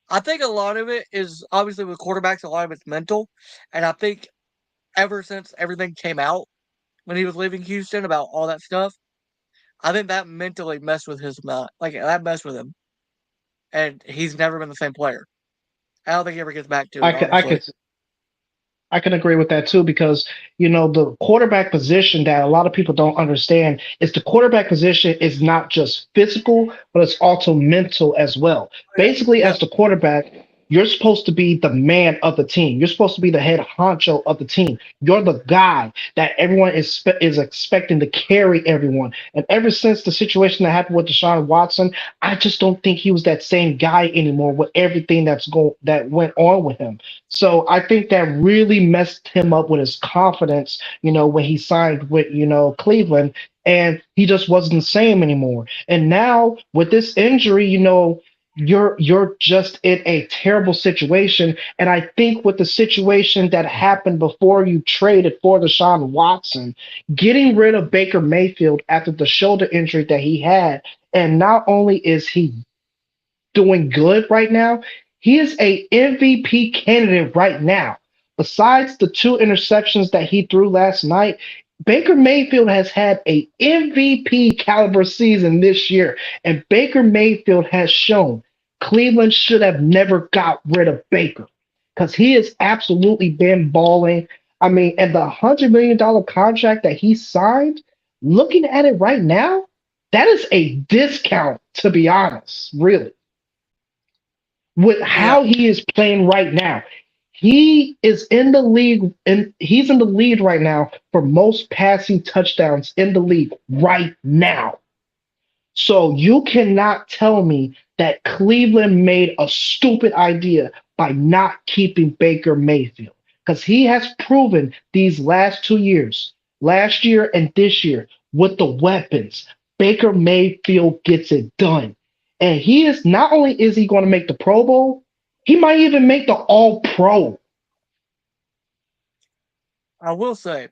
I think a lot of it is obviously with quarterbacks, a lot of it's mental. And I think ever since everything came out when he was leaving Houston about all that stuff, I think that mentally messed with his mind. Like that messed with him. And he's never been the same player. I don't think he ever gets back to I it, could I honestly. could I can agree with that too because the quarterback position that a lot of people don't understand is the quarterback position is not just physical, but it's also mental as well. Yeah. Basically, Yep. as the quarterback, you're supposed to be the man of the team. You're supposed to be the head honcho of the team. You're the guy that everyone is expecting to carry everyone. And ever since the situation that happened with Deshaun Watson, I just don't think he was that same guy anymore with everything that went on with him. So I think that really messed him up with his confidence, when he signed with, Cleveland, and he just wasn't the same anymore. And now with this injury, you're just in a terrible situation. And I think with the situation that happened before you traded for Deshaun Watson, getting rid of Baker Mayfield after the shoulder injury that he had, and not only is he doing good right now. He is a MVP candidate right now. Besides the two interceptions that he threw last night, Baker Mayfield has had a MVP caliber season this year, and Baker Mayfield has shown Cleveland should have never got rid of Baker because he has absolutely been balling. I mean, and the $100 million contract that he signed, looking at it right now, that is a discount, to be honest, really with Yeah. how he is playing right now. He is in the league, and he's in the lead right now for most passing touchdowns in the league right now. So you cannot tell me that Cleveland made a stupid idea by not keeping Baker Mayfield because he has proven these last 2 years, last year and this year, with the weapons, Baker Mayfield gets it done. And he is not only is he going to make the Pro Bowl, he might even make the All Pro. I will say,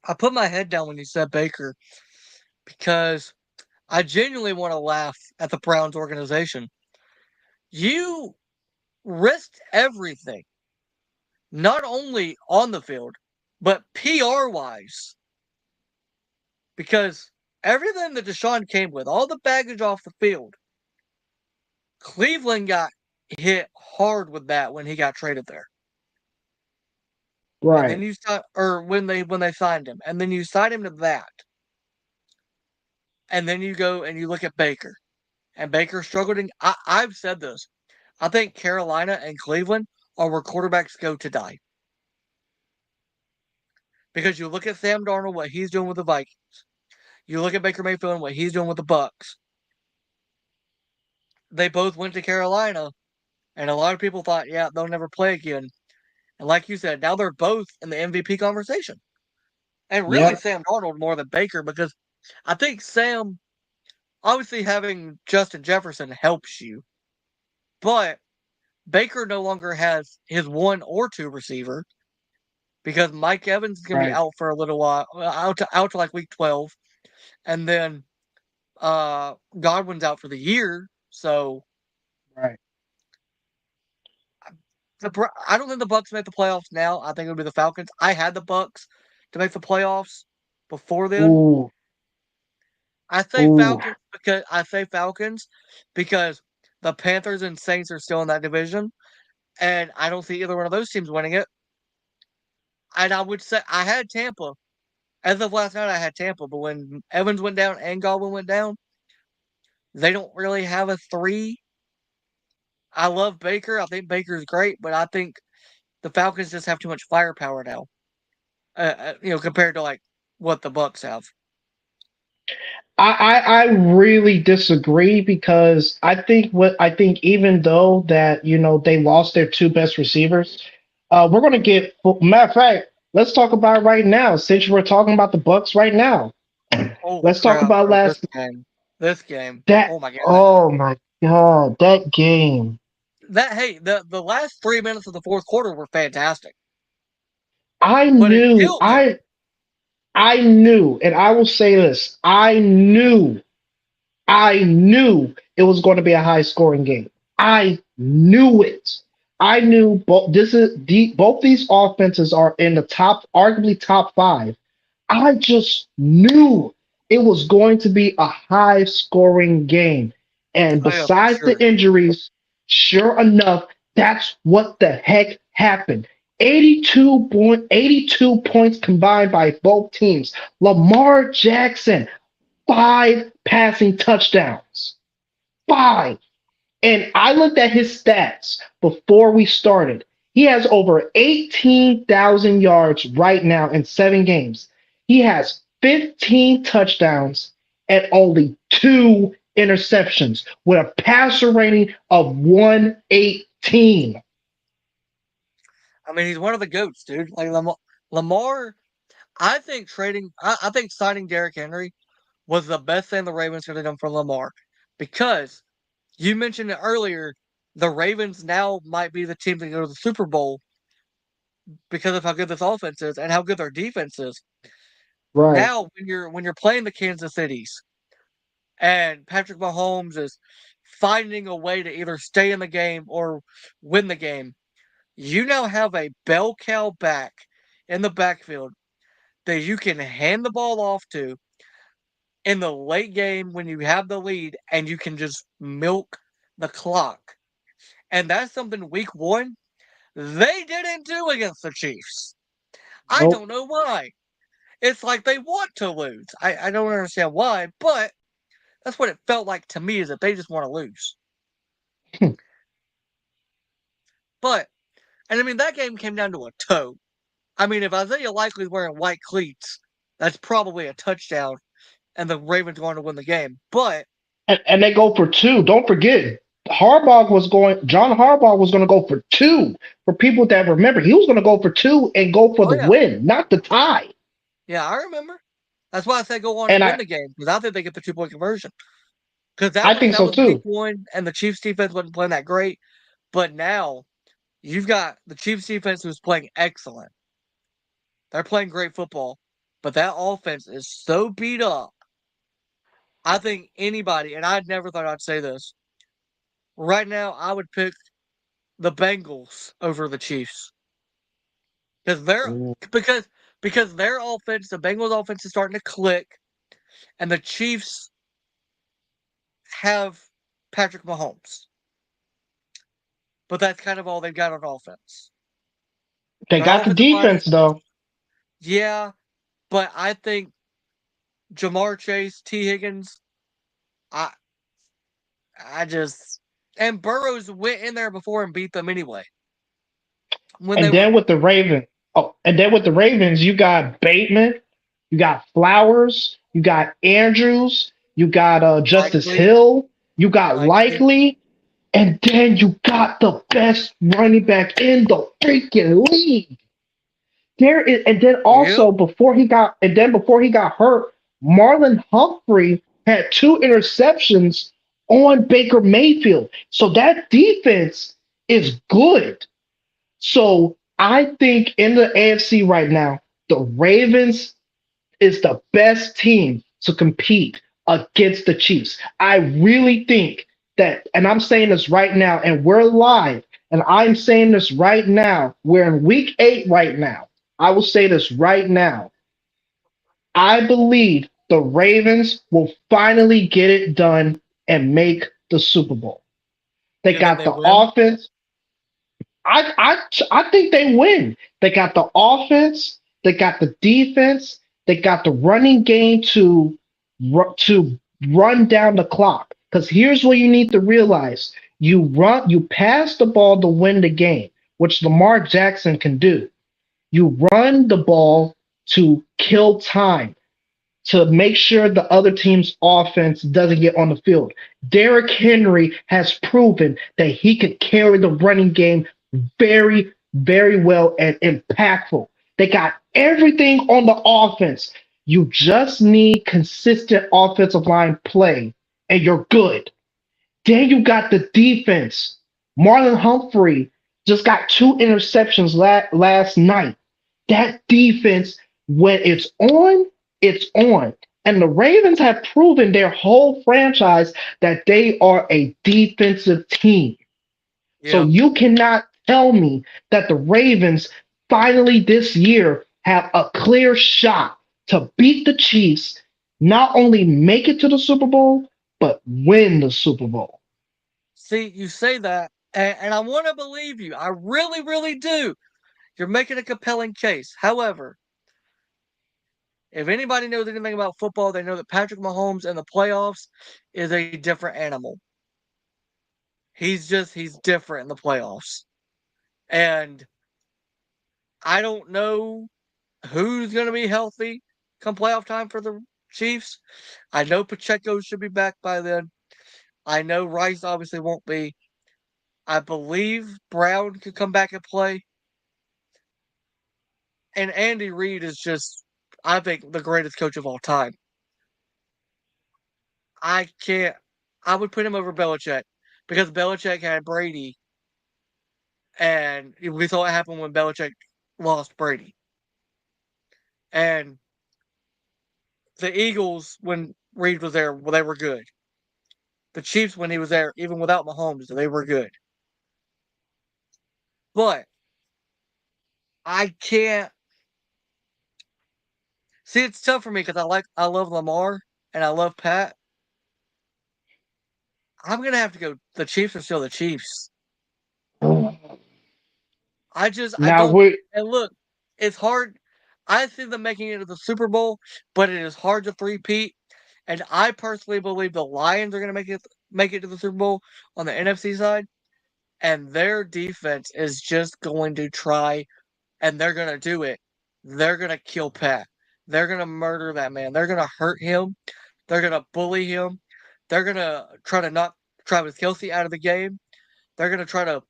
I put my head down when you said Baker because I genuinely want to laugh at the Browns organization. You risked everything, not only on the field, but PR wise, because everything that Deshaun came with, all the baggage off the field, Cleveland got hit hard with that when he got traded there. And then Right. you start, or when they signed him, and then you sign him to that, and then you go and you look at Baker, and Baker struggled. I've said this. I think Carolina and Cleveland are where quarterbacks go to die. Because you look at Sam Darnold, what he's doing with the Vikings. You look at Baker Mayfield and what he's doing with the Bucks. They both went to Carolina, and a lot of people thought, yeah, they'll never play again. And like you said, now they're both in the MVP conversation. And really Yep. Sam Darnold more than Baker because I think Sam, obviously having Justin Jefferson helps you, but Baker no longer has his one or two receiver. because Mike Evans is going to be Right. out for a little while, out to like week 12, and then Godwin's out for the year. So Right. I don't think the Bucks make the playoffs now. I think it would be the Falcons. I had the Bucks to make the playoffs before then. Ooh. I say Ooh. Falcons because the Panthers and Saints are still in that division, and I don't see either one of those teams winning it. And I would say I had Tampa. As of last night, I had Tampa, but when Evans went down and Godwin went down, they don't really have a three. I love Baker. I think Baker's great, but I think the Falcons just have too much firepower now. Compared to like what the Bucks have. I really disagree because I think even though that they lost their two best receivers, we're gonna get matter of fact. Let's talk about it right now. Since we're talking about the Bucks right now, Oh let's talk crap! about This last game. This game. that. Oh my god. Oh my God, that game. The last 3 minutes of the fourth quarter were fantastic, I but it knew killed them. I knew, and I will say this: I knew it was going to be a high scoring game. I knew it. I knew both these offenses are in the top, arguably top five. I just knew it was going to be a high scoring game. And Oh yeah, for besides the sure. injuries, sure enough, that's what the heck happened. 82 points combined by both teams. Lamar Jackson, 5 passing touchdowns. 5. And I looked at his stats before we started. He has over 18,000 yards right now in 7 games. He has 15 touchdowns and only 2 interceptions with a passer rating of 118. I mean, he's one of the goats, dude. Like Lamar. I think signing Derrick Henry was the best thing the Ravens could have done for Lamar, because you mentioned it earlier. The Ravens now might be the team to go to the Super Bowl because of how good this offense is and how good their defense is. Right. Now, when you're playing the Kansas Cities and Patrick Mahomes is finding a way to either stay in the game or win the game, you now have a bell cow back in the backfield that you can hand the ball off to in the late game when you have the lead and you can just milk the clock. And that's something week one they didn't do against the Chiefs. I Nope. don't know why. It's like they want to lose. I don't understand why, but that's what it felt like to me, is that they just want to lose. But, and I mean, that game came down to a toe. I mean, if Isaiah Likely's wearing white cleats, that's probably a touchdown, and the Ravens going to win the game. But And they go for two. Don't forget, John Harbaugh was going to go for two. For people that remember, he was going to go for two and go for oh the yeah, win, not the tie. yeah, I remember. That's why I say go on And and win the game, because I think they get the 2 point conversion. Because I think that so was week too. one, and the Chiefs defense wasn't playing that great. But now you've got the Chiefs defense who's playing excellent. They're playing great football, but that offense is so beat up. I think anybody, and I never thought I'd say this, right now I would pick the Bengals over the Chiefs because they're Ooh. because because their offense, the Bengals offense, is starting to click, and the Chiefs have Patrick Mahomes, but that's kind of all they've got on offense. They Their got the offensive line is, defense though. yeah, but I think Jamar Chase, T. Higgins, I I just, and Burrows went in there before and beat them anyway when they And were then with the Ravens, you got Bateman, you got Flowers, you got Andrews, you got Justice likely, Hill, you got likely. Likely, and then you got the best running back in the freaking league. There is, and then Yep. also before he got hurt, Marlon Humphrey had 2 interceptions on Baker Mayfield. So that defense is good. So I think in the AFC right now, the Ravens is the best team to compete against the Chiefs. I really think that, and I'm saying this right now, and we're live, and I'm saying this right now. We're in week 8 right now. I will say this right now. I believe the Ravens will finally get it done and make the Super Bowl. They You think got they the win? offense. I think they win. They got the offense, they got the defense, they got the running game to run down the clock. Because here's what you need to realize: you pass the ball to win the game, which Lamar Jackson can do. You run the ball to kill time, to make sure the other team's offense doesn't get on the field. Derrick Henry has proven that he could carry the running game very, very well and impactful. They got everything on the offense. You just need consistent offensive line play, and you're good. Then you got the defense. Marlon Humphrey just got 2 interceptions last night. That defense, when it's on. And the Ravens have proven their whole franchise that they are a defensive team. So Yeah. you cannot tell me that the Ravens finally this year have a clear shot to beat the Chiefs, not only make it to the Super Bowl, but win the Super Bowl. See, you say that, and I want to believe you. I really, really do. You're making a compelling case. However, if anybody knows anything about football, they know that Patrick Mahomes in the playoffs is a different animal. He's different in the playoffs. And I don't know who's going to be healthy come playoff time for the Chiefs. I know Pacheco should be back by then. I know Rice obviously won't be. I believe Brown could come back and play. And Andy Reid is just, I think, the greatest coach of all time. I can't. I would put him over Belichick because Belichick had Brady, and we saw what happened when Belichick lost Brady. And the Eagles, when Reid was there, well, they were good. The Chiefs, when he was there, even without Mahomes, they were good. But I can't see. It's tough for me because I love Lamar and I love Pat. I'm gonna have to go. The Chiefs are still the Chiefs. I Now don't. we And look, it's hard. I see them making it to the Super Bowl, but it is hard to three-peat. And I personally believe the Lions are going to make it to the Super Bowl on the NFC side, and their defense is just going to try, and they're going to do it. They're going to kill Pat. They're going to murder that man. They're going to hurt him. They're going to bully him. They're going to try to knock Travis Kelsey out of the game. They're going to try to.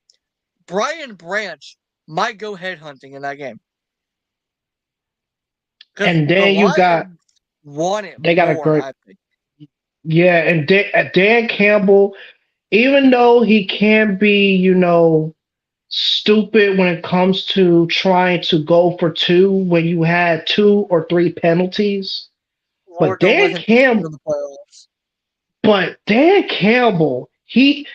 Brian Branch might go headhunting in that game because and the then you got Lions want it they got a more, great I think. yeah, and Dan Campbell, even though he can be, stupid when it comes to trying to go for two when you had 2 or 3 penalties. But Lord, don't let Dan him get Campbell, in the playoffs. he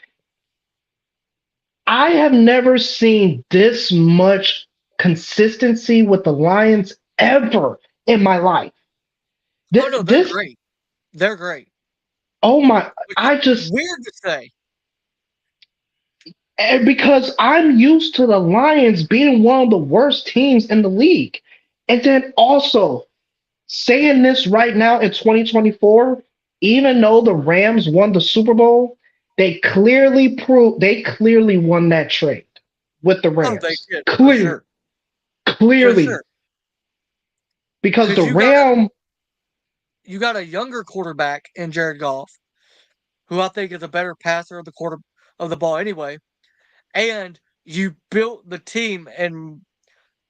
I have never seen this much consistency with the Lions ever in my life. Oh no, they're This, great. They're great. oh my, Which is I just, weird to say. and because I'm used to the Lions being one of the worst teams in the league. And then also saying this right now in 2024, even though the Rams won the Super Bowl, they clearly won that trade with the Oh, they Rams. did for Clearly, sure, for clearly, sure. because the Because Ram you got a younger quarterback in Jared Goff, who I think is a better passer of the ball anyway, and you built the team in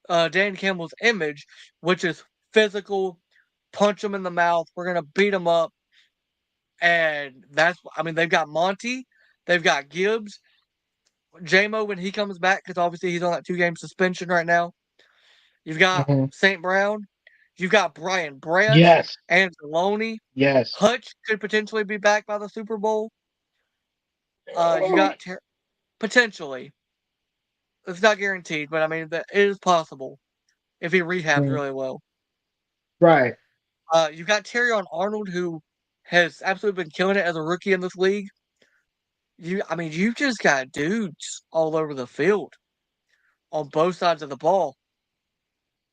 Dan Campbell's image, which is physical, punch them in the mouth. We're gonna beat them up, and they've got Monty, they've got Gibbs. JMO when he comes back, because obviously he's on that 2-game suspension right now. You've got Mhm. St. Brown. You've got Brian Branch, Yes, Anzalone. yes. Hutch could potentially be back by the Super Bowl. You got potentially. It's not guaranteed, but I mean that it is possible if he rehabs Mhm. really well. Right. You've got Terrion Arnold, who has absolutely been killing it as a rookie in this league. You just got dudes all over the field on both sides of the ball.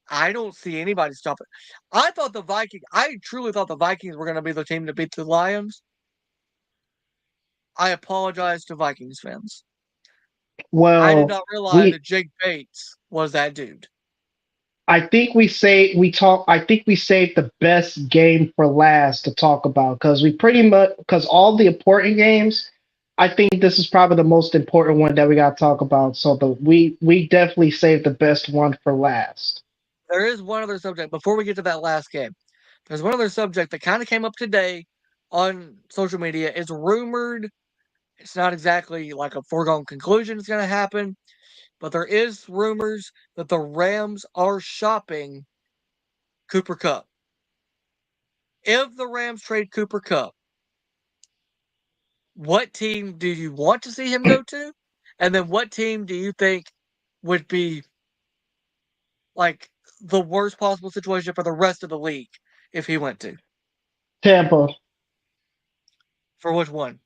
I don't see anybody stopping. I truly thought the Vikings were going to be the team to beat the Lions. I apologize to Vikings fans. I did Well, not realize we that Jake Bates was that dude. I think we say we talk. I think we saved the best game for last to talk about because we pretty much because all the important games. I think this is probably the most important one that we got to talk about. So we definitely saved the best one for last. There is one other subject before we get to that last game. There's one other subject that kind of came up today on social media. It's rumored. It's not exactly like a foregone conclusion it's going to happen, but there is rumors that the Rams are shopping Cooper Kupp. If the Rams trade Cooper Kupp, what team do you want to see him go to? And then what team do you think would be like the worst possible situation for the rest of the league if he went to? Tampa. For which one?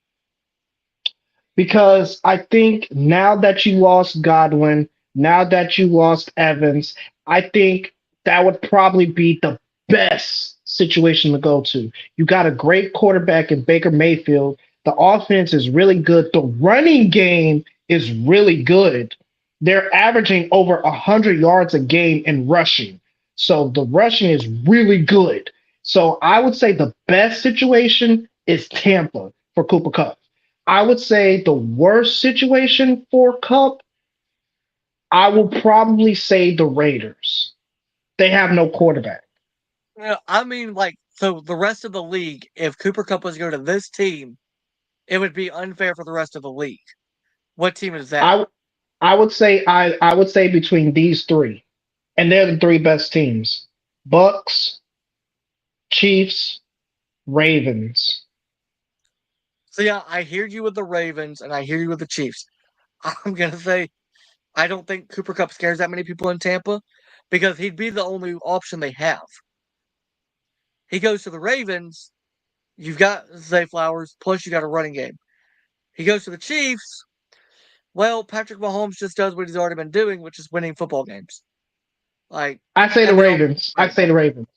Because I think now that you lost Godwin, now that you lost Evans, I think that would probably be the best situation to go to. You got a great quarterback in Baker Mayfield. The offense is really good. The running game is really good. They're averaging over 100 yards a game in rushing. So the rushing is really good. So I would say the best situation is Tampa for Cooper Kupp. I would say the worst situation for Cup, I will probably say the Raiders. They have no quarterback. I mean, like, so the rest of the league, if Cooper Kupp was to go to this team, it would be unfair for the rest of the league. What team is that? I I would say between these three, and they're the three best teams: Bucks, Chiefs, Ravens. So yeah, I hear you with the Ravens and I hear you with the Chiefs. I'm gonna say I don't think Cooper Kupp scares that many people in Tampa because he'd be the only option they have. He goes to the Ravens, you've got Zay Flowers, plus you got a running game. He goes to the Chiefs, well, Patrick Mahomes just does what he's already been doing, which is winning football games. Like, I say the and they don't. Ravens. I say the Ravens.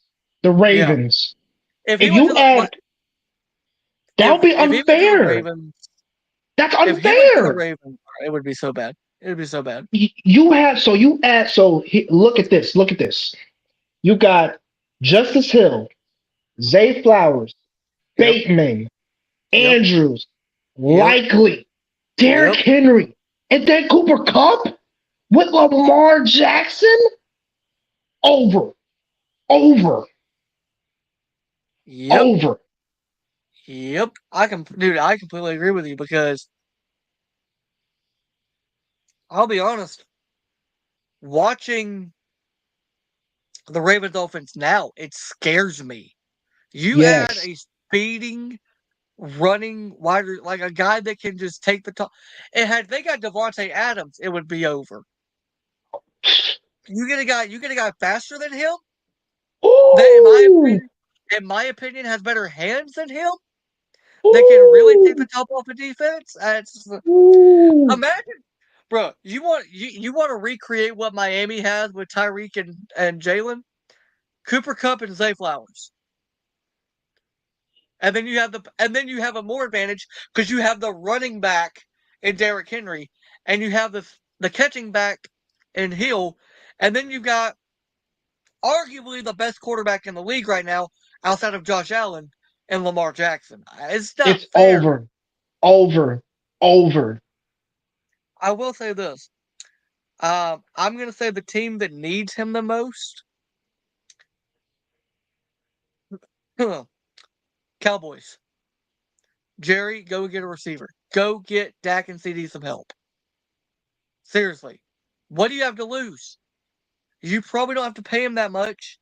The Yeah, Ravens. if he And went to you the add that would be if he went to the unfair. Ravens, That's if he went to the unfair. Ravens, it would be so bad. It would be so bad. You have so you add so look at this. Look at this. You got Justice Hill, Zay Flowers, Yep, Bateman, yep, Andrews, yep, Likely, Derrick yep, Henry, and then Cooper Cup with Lamar Jackson. Over, over, yep, over. yep. Dude, I completely agree with you because I'll be honest, watching the Ravens offense now, it scares me. You add Yes. a speeding, running wide, like a guy that can just take the top. And had they got Devontae Adams, it would be over. You get a guy faster than him that, Ooh, in my opinion, has better hands than him. That can really take the ooh, top off a defense. ooh. Imagine, bro. You want to recreate what Miami has with Tyreek and Jalen, Cooper Kupp and Zay Flowers, and then you have a more advantage because you have the running back in Derrick Henry, and you have the catching back in Hill, and then you've got arguably the best quarterback in the league right now outside of Josh Allen and Lamar Jackson. It's not It's fair. over, over, over. I will say this. I'm going to say the team that needs him the most, Cowboys. Jerry, go get a receiver. Go get Dak and CD some help. Seriously. What do you have to lose? You probably don't have to pay him that much.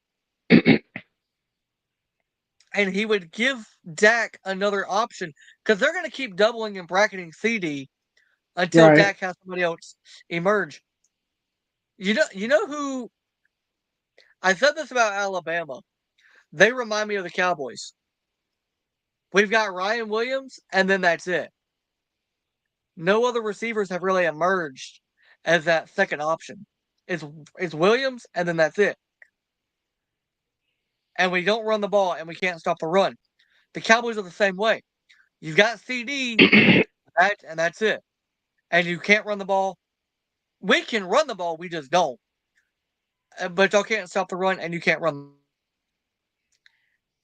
And he would give Dak another option because they're going to keep doubling and bracketing CD until Right. Dak has somebody else emerge. You know who I said this about Alabama. They remind me of the Cowboys. We've got Ryan Williams, and then that's it. No other receivers have really emerged as that second option. It's Williams, and then that's it. And we don't run the ball, and we can't stop the run. The Cowboys are the same way. You've got CD, and that's it. And you can't run the ball. We can run the ball, we just don't. But y'all can't stop the run, and you can't run.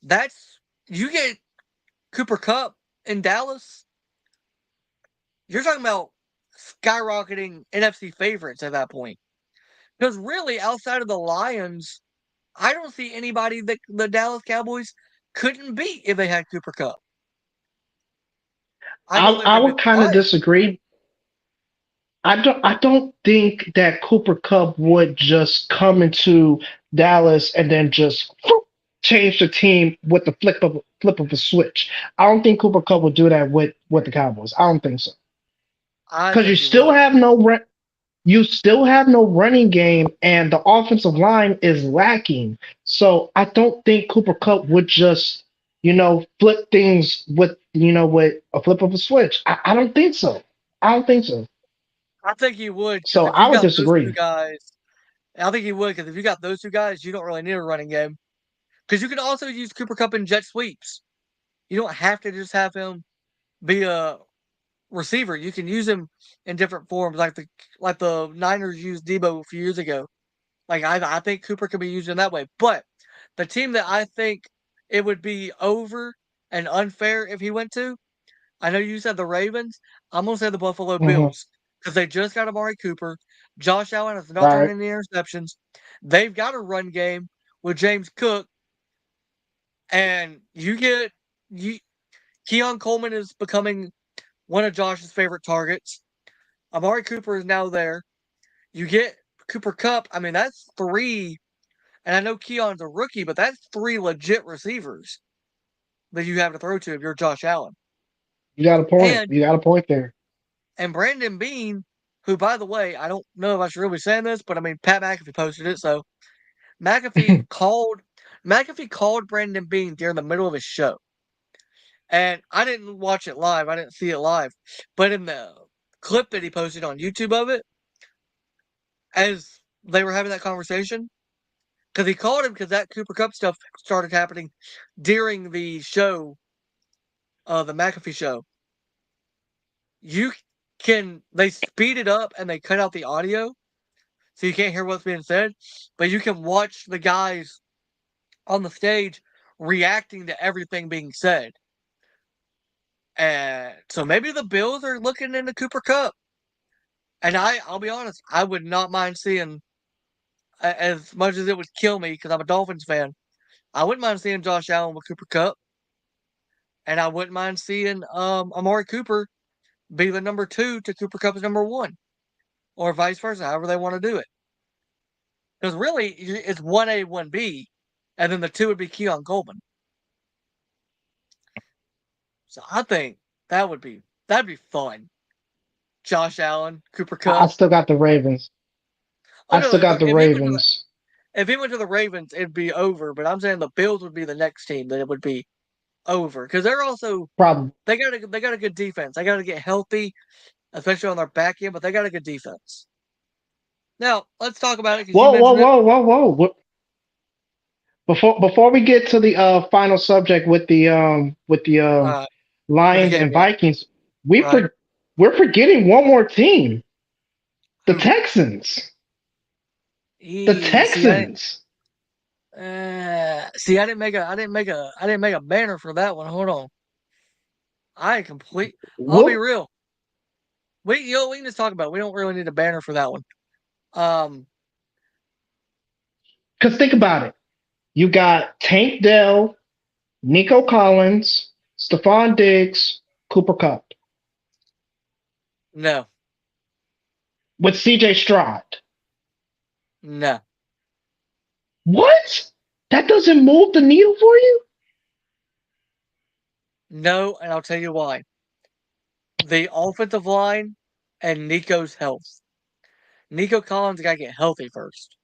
That's you get Cooper Kupp in Dallas. You're talking about skyrocketing NFC favorites at that point. Because really, outside of the Lions, I don't see anybody that the Dallas Cowboys couldn't beat if they had Cooper Kupp. I know they've I been would kind of quiet. disagree. I don't think that Cooper Cup would just come into Dallas and then just change the team with the flip of a switch. I don't think Cooper Cup would do that with the Cowboys. I don't think so. I Because think he would. you still have no running game and the offensive line is lacking. So I don't think Cooper Cup would just, flip things with a flip of a switch. I don't think so. I don't think so. I think he would because So if I you would got those two disagree. guys, I think he would because if you got those two guys, you don't really need a running game. Because you can also use Cooper Cup in jet sweeps. You don't have to just have him be a receiver. You can use him in different forms, like the Niners used Debo a few years ago. Like I think Cooper could be used in that way. But the team that I think it would be over and unfair if he went to, I know you said the Ravens. I'm gonna say the Buffalo Hmm. Bills because they just got Amari Cooper. Josh Allen has not thrown Right. any interceptions. They've got a run game with James Cook, and you get you. Keon Coleman is becoming one of Josh's favorite targets. Amari Cooper is now there. You get Cooper Cup. I mean, that's three. And I know Keon's a rookie, but that's three legit receivers that you have to throw to if you're Josh Allen. You got a point. And You got a point there. Brandon Beane, who by the way, I don't know if I should really be saying this, but I mean Pat McAfee posted it, so McAfee called McAfee called Brandon Beane during the middle of his show. And I didn't watch it live, I didn't see it live. But in the clip that he posted on YouTube of it, as they were having that conversation, because he called him because that Cooper Cup stuff started happening during the show, the McAfee show. You they speed it up and they cut out the audio so you can't hear what's being said, but you can watch the guys on the stage reacting to everything being said. And so maybe the Bills are looking into Cooper Cup. And I'll be honest, I would not mind seeing, as much as it would kill me because I'm a Dolphins fan, I wouldn't mind seeing Josh Allen with Cooper Cup. And I wouldn't mind seeing Amari Cooper be the number two to Cooper Cup's number one, or vice versa, however they want to do it. Because really, it's 1A, 1B, and then the two would be Keon Coleman. So I think that'd be fun. Josh Allen, Cooper I Cup. still got the Ravens. Oh I no, still got the Ravens. if he went to the Ravens, it'd be over. But I'm saying the Bills would be the next team that it would be over because they're also Probably. they got a good defense. They got to get healthy, especially on their back end. But they got a good defense. Now let's talk about it because you Whoa, whoa, mentioned it. whoa, whoa, whoa. Before we get to the final subject with the Uh, with the Lions game, and yeah, Vikings, right. we're forgetting one more team, the Who? Texans. The See, Texans. I didn't make a banner for that one. Hold on. I complete. I'll be Well, real. We can just talk about it. We don't really need a banner for that one. Um, because think about it. You got Tank Dell, Nico Collins, Stephon Diggs, Cooper Cup. no, with CJ Stroud. No. What? That doesn't move the needle for you? No, and I'll tell you why. The offensive line and Nico's health. Nico Collins got to get healthy first.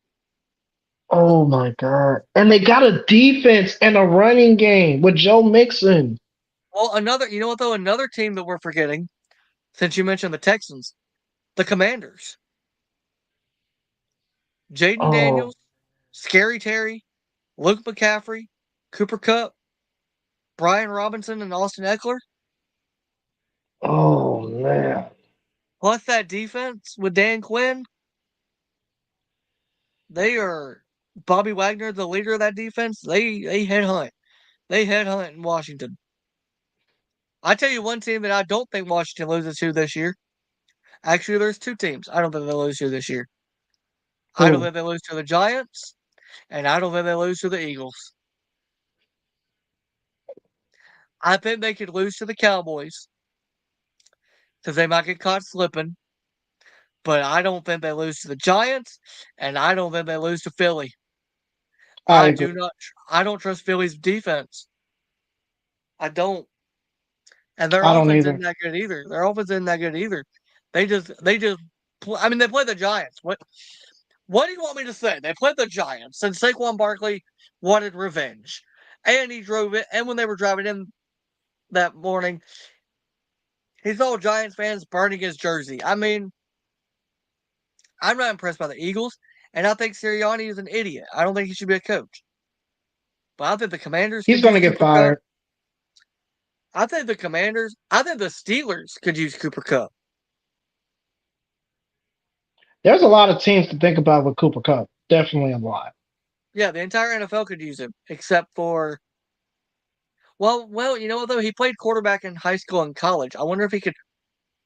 Oh my God. And they got a defense and a running game with Joe Mixon. Well, you know what, though? Another team that we're forgetting, since you mentioned the Texans, the Commanders. Jaden Oh, Daniels, Scary Terry, Luke McCaffrey, Cooper Kupp, Brian Robinson, and Austin Eckler. oh man. Plus that defense with Dan Quinn. They are Bobby Wagner, the leader of that defense. They headhunt. They headhunt in Washington. I tell you one team that I don't think Washington loses to this year. Actually, there's two teams I don't think they lose to this year. I don't Who? think they lose to the Giants, and I don't think they lose to the Eagles. I think they could lose to the Cowboys because they might get caught slipping, but I don't think they lose to the Giants, and I don't think they lose to Philly. I I agree. do not. I don't trust Philly's defense. I don't, and their I don't offense either. isn't that good either. Their offense isn't that good either. They just. I mean, they play the Giants. What do you want me to say? They played the Giants, and Saquon Barkley wanted revenge, and he drove it. And when they were driving in that morning, he saw Giants fans burning his jersey. I mean, I'm not impressed by the Eagles, and I think Sirianni is an idiot. I don't think he should be a coach. But I think the Commanders He's could gonna use get Cooper Kupp. fired. I think the Commanders. I think the Steelers could use Cooper Kupp. There's a lot of teams to think about with Cooper Cup. Definitely a lot. Yeah, the entire NFL could use him, except for well, you know what though? He played quarterback in high school and college. I wonder if he could.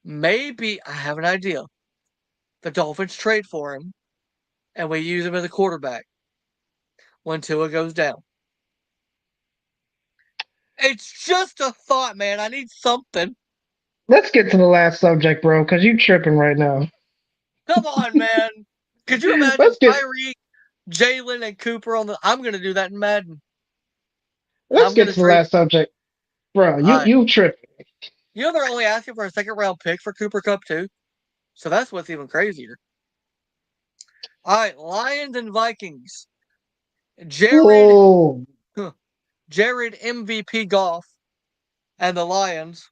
Maybe I have an idea. The Dolphins trade for him, and we use him as a quarterback when Tua goes down. It's just a thought, man. I need something. Let's get to the last subject, bro, because you tripping right now. Come on, man. Could you imagine Let's get Tyreek, Jalen, and Cooper on the? I'm gonna do that in Madden. let's I'm get gonna to the trade. last subject, bro. All right. You tripping? You know they're only asking for a second round pick for Cooper Cup too, so that's what's even crazier. All right, Lions and Vikings. Jared, Whoa. Jared MVP Goff and the Lions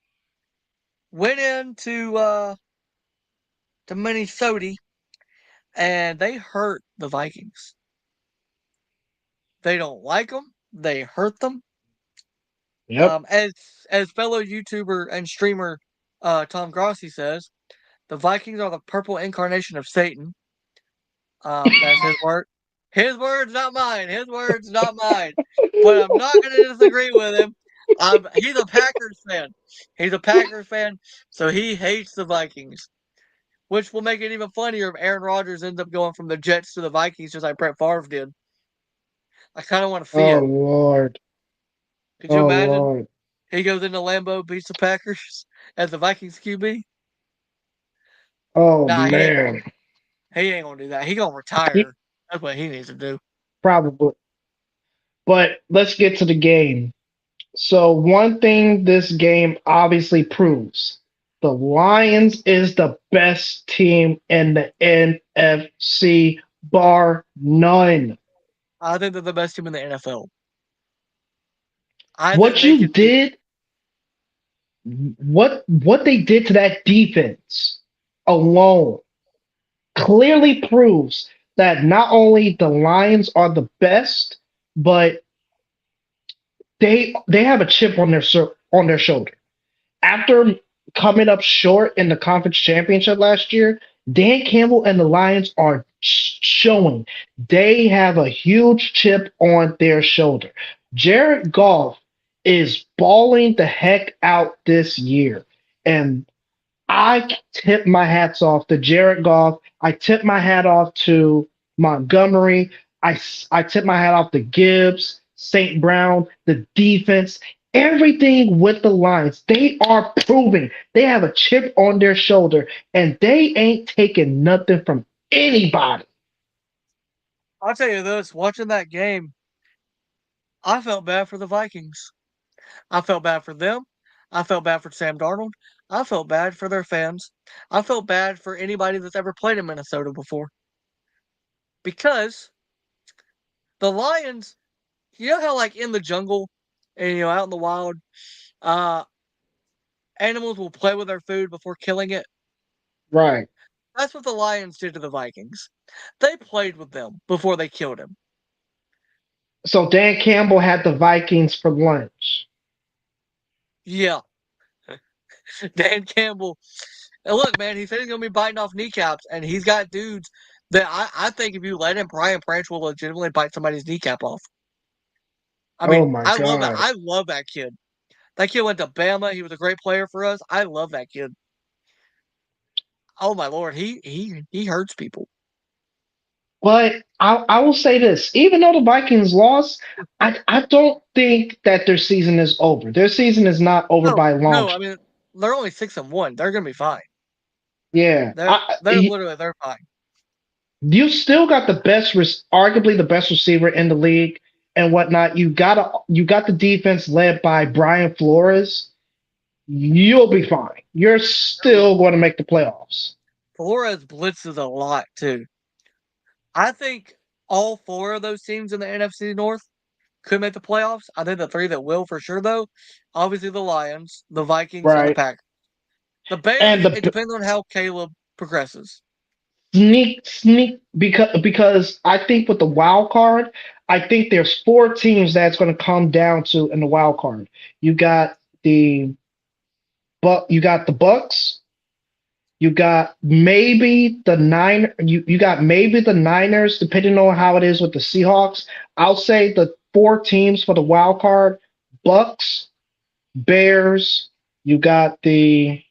went into to Minnesota and they hurt the Vikings. They don't like them. They hurt them. Yep. As fellow YouTuber and streamer Tom Grossi says, the Vikings are the purple incarnation of Satan. That's his word. His words, not mine. His words, not mine. But I'm not going to disagree with him. He's a Packers fan. He's a Packers fan, so he hates the Vikings. Which will make it even funnier if Aaron Rodgers ends up going from the Jets to the Vikings just like Brett Favre did. I kind of want to see Oh it. Lord. Could you Oh imagine? Lord. He goes into Lambeau, beats the Packers as the Vikings QB. Oh Nah, man. he ain't gonna do that. He gonna He, retire. That's what he needs to do. probably. But let's get to the game. So one thing this game obviously proves, the Lions is the best team in the NFC, bar none. I think they're the best team in the NFL. I think What they you could be. did, what they did to that defense alone clearly proves that not only the Lions are the best, but they have a chip on their shoulder. After coming up short in the conference championship last year, Dan Campbell and the Lions are showing they have a huge chip on their shoulder. Jared Goff is balling the heck out this year. And I tip my hats off to Jared Goff. I tip my hat off to Montgomery. I tip my hat off to Gibbs, St. Brown, the defense. everything with the Lions. They are proving they have a chip on their shoulder, and they ain't taking nothing from anybody. I'll tell you this: watching that game, I felt bad for the Vikings. I felt bad for them. I felt bad for Sam Darnold. I felt bad for their fans. I felt bad for anybody that's ever played in Minnesota before because the Lions, you know how like in the jungle and out in the wild, uh, animals will play with their food before killing it. Right. That's what the Lions did to the Vikings. They played with them before they killed him. So Dan Campbell had the Vikings for lunch. Yeah, Dan Campbell. And look, man, he said he's gonna be biting off kneecaps, and he's got dudes that I think if you let him, Brian Branch will legitimately bite somebody's kneecap off. I Oh mean, my I love that. God. I love that kid. That kid went to Bama. He was a great player for us. I love that kid. Oh my lord, he hurts people. But I will say this: even though the Vikings lost, I don't think that their season is over. Their season is not over No, by a long no, I shot. mean they're only 6-1. They're gonna be fine. Yeah, They're fine. you still got the best, arguably the best receiver in the league and whatnot. You got the defense led by Brian Flores. You'll be fine. You're still going to make the playoffs. Flores blitzes a lot too. I think all four of those teams in the NFC North could make the playoffs. I think the three that will for sure, though, obviously the Lions, the Vikings, and the Right. Packers. The Bears, And it the depends on how Caleb progresses. sneak because I think with the wild card, I think there's four teams that's going to come down to in the wild card. You got the you got the Bucks, you got maybe the you got maybe the Niners, depending on how it is with the Seahawks. I'll say the four teams for the wild card: Bucks, Bears, you got the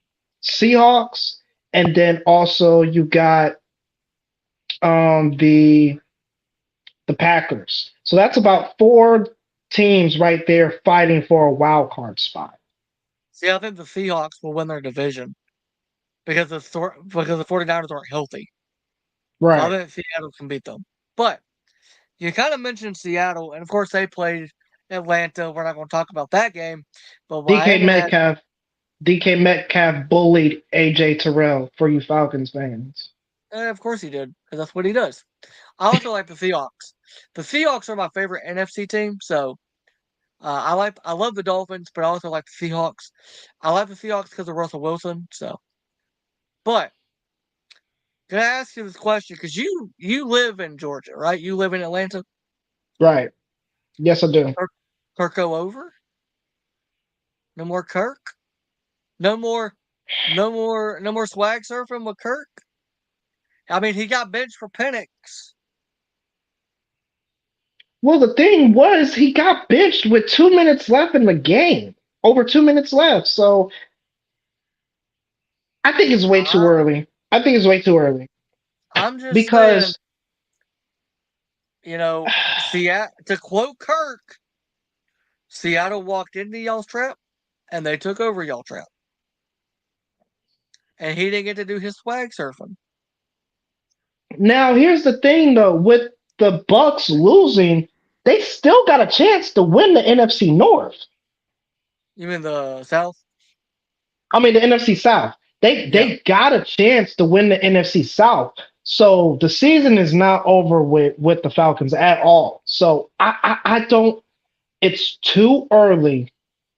Seahawks, and then also you got the Packers. So that's about four teams right there fighting for a wild card spot. See, I think the Seahawks will win their division because because the 49ers aren't healthy. So I Right. think Seattle can beat them. But you kind of mentioned Seattle, and of course they played Atlanta. We're not going to talk about that game, but DK Miami had. Metcalf DK Metcalf bullied AJ Terrell for you Falcons fans. Of course he did, because that's what he does. I also like the Seahawks. The Seahawks are my favorite NFC team, so I love the Dolphins, but I also like the Seahawks. I like the Seahawks because of Russell Wilson. So, but can I ask you this question? Because you live in Georgia, right? You live in Atlanta. Right. Yes, I do. Kirk, Kirko over? No more Kirk? No more, no more swag surfing with Kirk. I mean, he got benched for Penix. Well, the thing was he got benched with 2 minutes left in the game. Over 2 minutes left. So I think it's way too I, early. I think it's way too early. I'm just saying, Because Seattle. To quote Kirk, Seattle walked into y'all's trap, and they took over y'all trap, and he didn't get to do his swag surfing. now here's the thing though, with the Bucks losing, they still got a chance to win the NFC North. You mean the South? I mean the NFC South. Yeah. They got a chance to win the NFC South. So the season is not over with the Falcons at all. So I don't it's too early,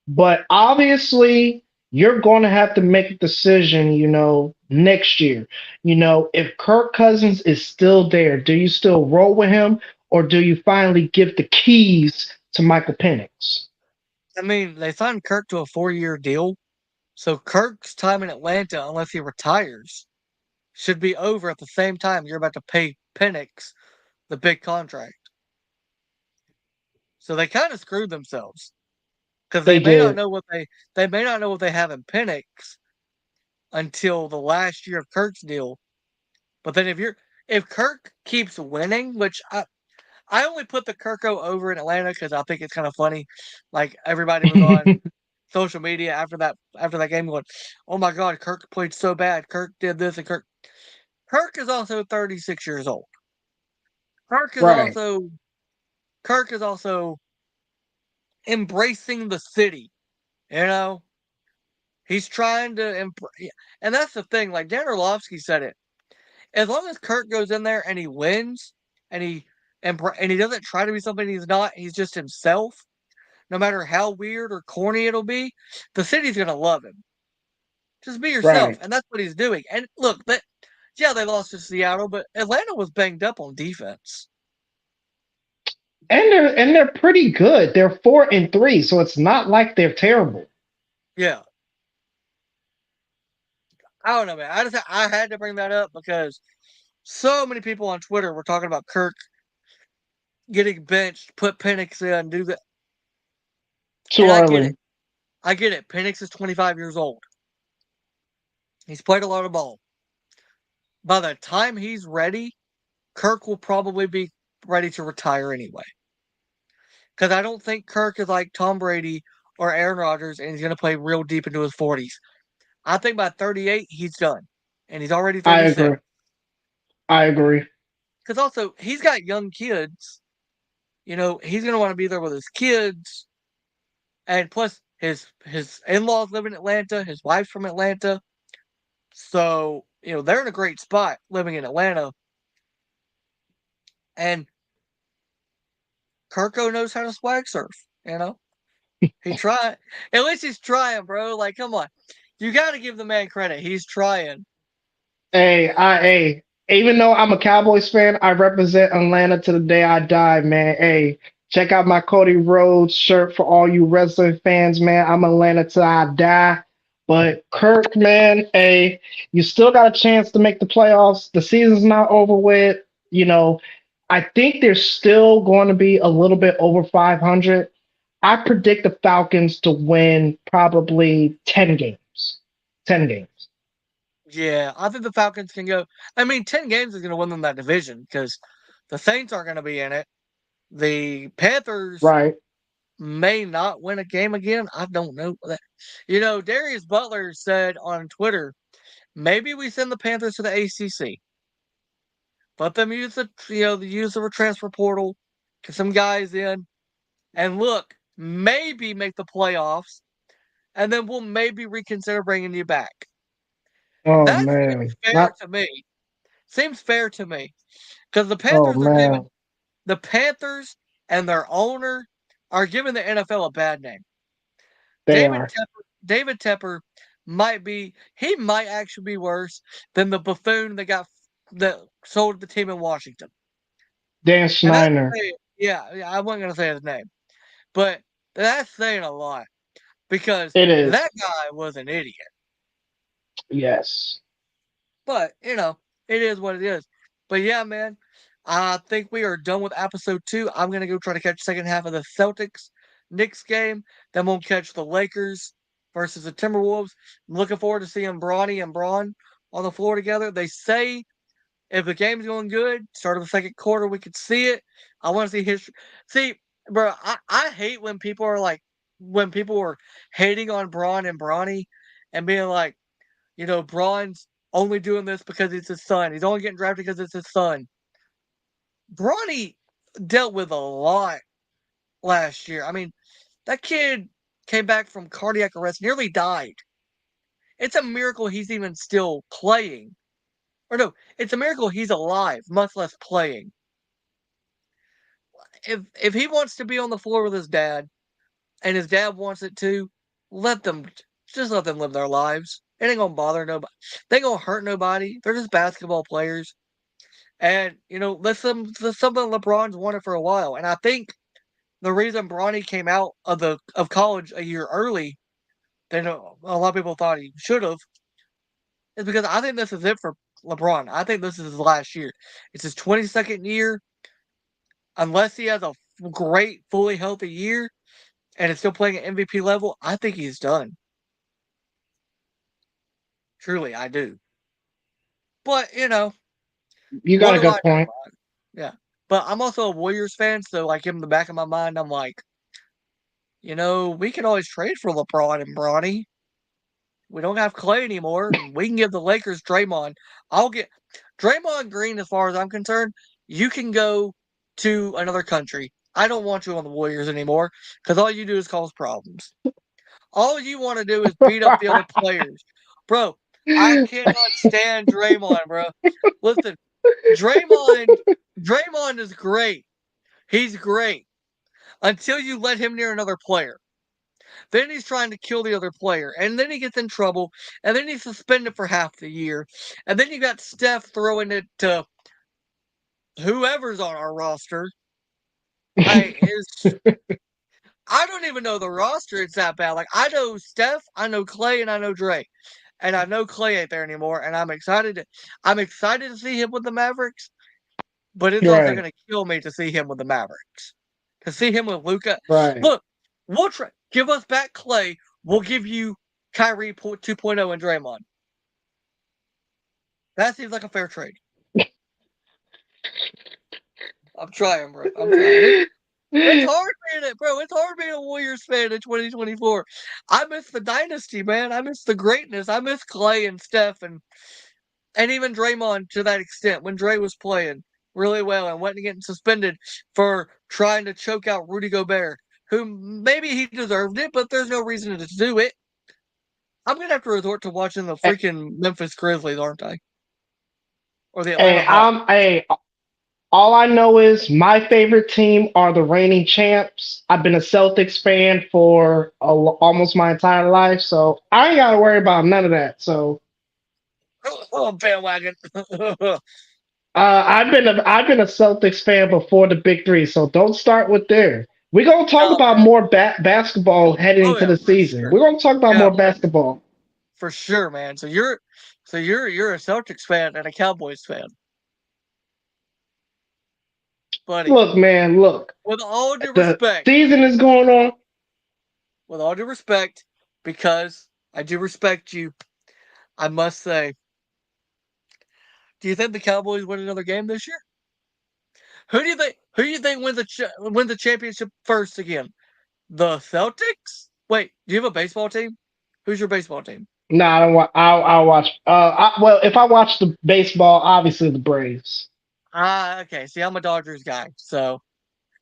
but obviously you're going to have to make a decision, next year. If Kirk Cousins is still there, do you still roll with him or do you finally give the keys to Michael Penix? I mean, they signed Kirk to a 4-year deal, so Kirk's time in Atlanta, unless he retires, should be over at the same time you're about to pay Penix the big contract. So they kind of screwed themselves because They did. they may not know what they have in Penix until the last year of Kirk's deal. But then if Kirk keeps winning, which I only put the Kirko over in Atlanta because I think it's kind of funny. Like everybody was on social media after that game going, "Oh my God, Kirk played so bad. Kirk did this, and Kirk is also 36 years old. Kirk is Right. also Kirk is also embracing the city. You know, he's trying to, and that's the thing. Like Dan Orlovsky said it. As long as Kirk goes in there and he wins, and and he doesn't try to be something he's not, he's just himself. No matter how weird or corny it'll be, the city's gonna love him. Just be yourself, Right. and that's what he's doing. And look, yeah, they lost to Seattle, but Atlanta was banged up on defense. And they're pretty good. They're 4-3, so it's not like they're terrible. Yeah, I don't know, man. I had to bring that up because so many people on Twitter were talking about Kirk getting benched, put Penix in, do that, Too and I get it. early. I get it. Penix is 25 years old. He's played a lot of ball. By the time he's ready, Kirk will probably be ready to retire anyway. Because I don't think Kirk is like Tom Brady or Aaron Rodgers and he's going to play real deep into his 40s. I think by 38, he's done. And he's already I 36. agree. I agree. Because also, he's got young kids. He's going to want to be there with his kids. And plus, his in laws live in Atlanta. His wife's from Atlanta. So, they're in a great spot living in Atlanta. And Kirko knows how to swag surf, you know? He tried. At least he's trying, bro. Like, come on. You got to give the man credit. He's trying. Hey, even though I'm a Cowboys fan, I represent Atlanta to the day I die, man. Hey, check out my Cody Rhodes shirt for all you wrestling fans, man. I'm Atlanta till I die. But Kirk, man, hey, you still got a chance to make the playoffs. The season's not over with. You know, I think they're still going to be a little bit over 500. I predict the Falcons to win probably 10 games. 10 games. Yeah, I think the Falcons can go. I mean, 10 games is going to win them that division because the Saints aren't going to be in it. The Panthers Right. may not win a game again. I don't know. Darius Butler said on Twitter, maybe we send the Panthers to the ACC. Let them use the transfer portal, get some guys in, and look, maybe make the playoffs, and then we'll maybe reconsider bringing you back. Oh That seems man. fair Not to me. Seems fair to me because oh man. The Panthers and their owner are giving the NFL a bad name. They are. David Tepper he might actually be worse than the buffoon that sold the team in Washington. Dan And that's Snyder. yeah, I wasn't gonna say his name, but that's saying a lot because It is. that guy was an idiot. Yes. But it is what it is. But yeah, man, I think we are done with episode 2. I'm gonna go try to catch the second half of the Celtics Knicks game. Then we'll catch the Lakers versus the Timberwolves. I'm looking forward to seeing Bronny and Braun on the floor together. They say if the game's going good, start of the second quarter, we could see it. I want to see history. See, bro, I hate when people are hating on Braun and Bronny and being like, Braun's only doing this because it's his son. He's only getting drafted because it's his son. Bronny dealt with a lot last year. I mean, that kid came back from cardiac arrest, nearly died. It's a miracle he's even still playing. Or no, it's a miracle he's alive, much less playing. If he wants to be on the floor with his dad, and his dad wants it too, let them let them live their lives. It ain't gonna bother nobody. They ain't gonna hurt nobody. They're just basketball players. And that's something LeBron's wanted for a while. And I think the reason Bronny came out of college a year early than a lot of people thought he should have is because I think this is it for LeBron. I think this is his last year. It's his 22nd year. Unless he has a great, fully healthy year and is still playing at MVP level, I think he's done. Truly, I do. But You what got a do I good know? point. Yeah. But I'm also a Warriors fan, so like in the back of my mind, I'm like, we can always trade for LeBron and Bronny. We don't have Clay anymore. We can give the Lakers Draymond. I'll get Draymond Green, as far as I'm concerned. You can go to another country. I don't want you on the Warriors anymore because all you do is cause problems. All you want to do is beat up the other players. Bro, I cannot stand Draymond, bro. Listen, Draymond, Draymond is great. He's great until you let him near another player. Then he's trying to kill the other player, and then he gets in trouble, and then he's suspended for half the year, and then you got Steph throwing it to whoever's on our roster. I don't even know the roster. It's that bad. Like I know Steph, I know Clay, and I know Dre, and I know Clay ain't there anymore. And I'm excited. I'm excited to see him with the Mavericks, but it's also Right, going to kill me to see him with the Mavericks. To see him with Luka. right. Look, we'll try. Give us back Clay. We'll give you Kyrie 2.0 and Draymond. That seems like a fair trade. I'm trying, bro. I'm trying. It's hard being it, bro. It's hard being a Warriors fan in 2024. I miss the dynasty, man. I miss the greatness. I miss Clay and Steph and even Draymond to that extent when Dre was playing really well and wasn't getting suspended for trying to choke out Rudy Gobert, who maybe he deserved it, but there's no reason to do it. I'm gonna have to resort to watching the freaking Memphis Grizzlies, aren't I? Or the Atlanta Hey, Hawks. all I know is my favorite team are the reigning champs. I've been a Celtics fan for almost my entire life, so I ain't got to worry about none of that. So Oh, bandwagon. I've been a Celtics fan before the Big Three, so don't start with there. We're gonna talk Oh about man. more basketball heading Oh into yeah, the for season. sure. We're gonna talk about Yeah, more basketball. for sure, man. So you're a Celtics fan and a Cowboys fan, buddy. Look, man, look. With all due The respect, season is going on. with all due respect, because I do respect you, I must say, do you think the Cowboys win another game this year? Who do you think? Who do you think win the championship first again? The Celtics? Wait, do you have a baseball team? Who's your baseball team? No, I don't want. I'll watch. Well, if I watch the baseball, obviously the Braves. Ah, okay. See, I'm a Dodgers guy, so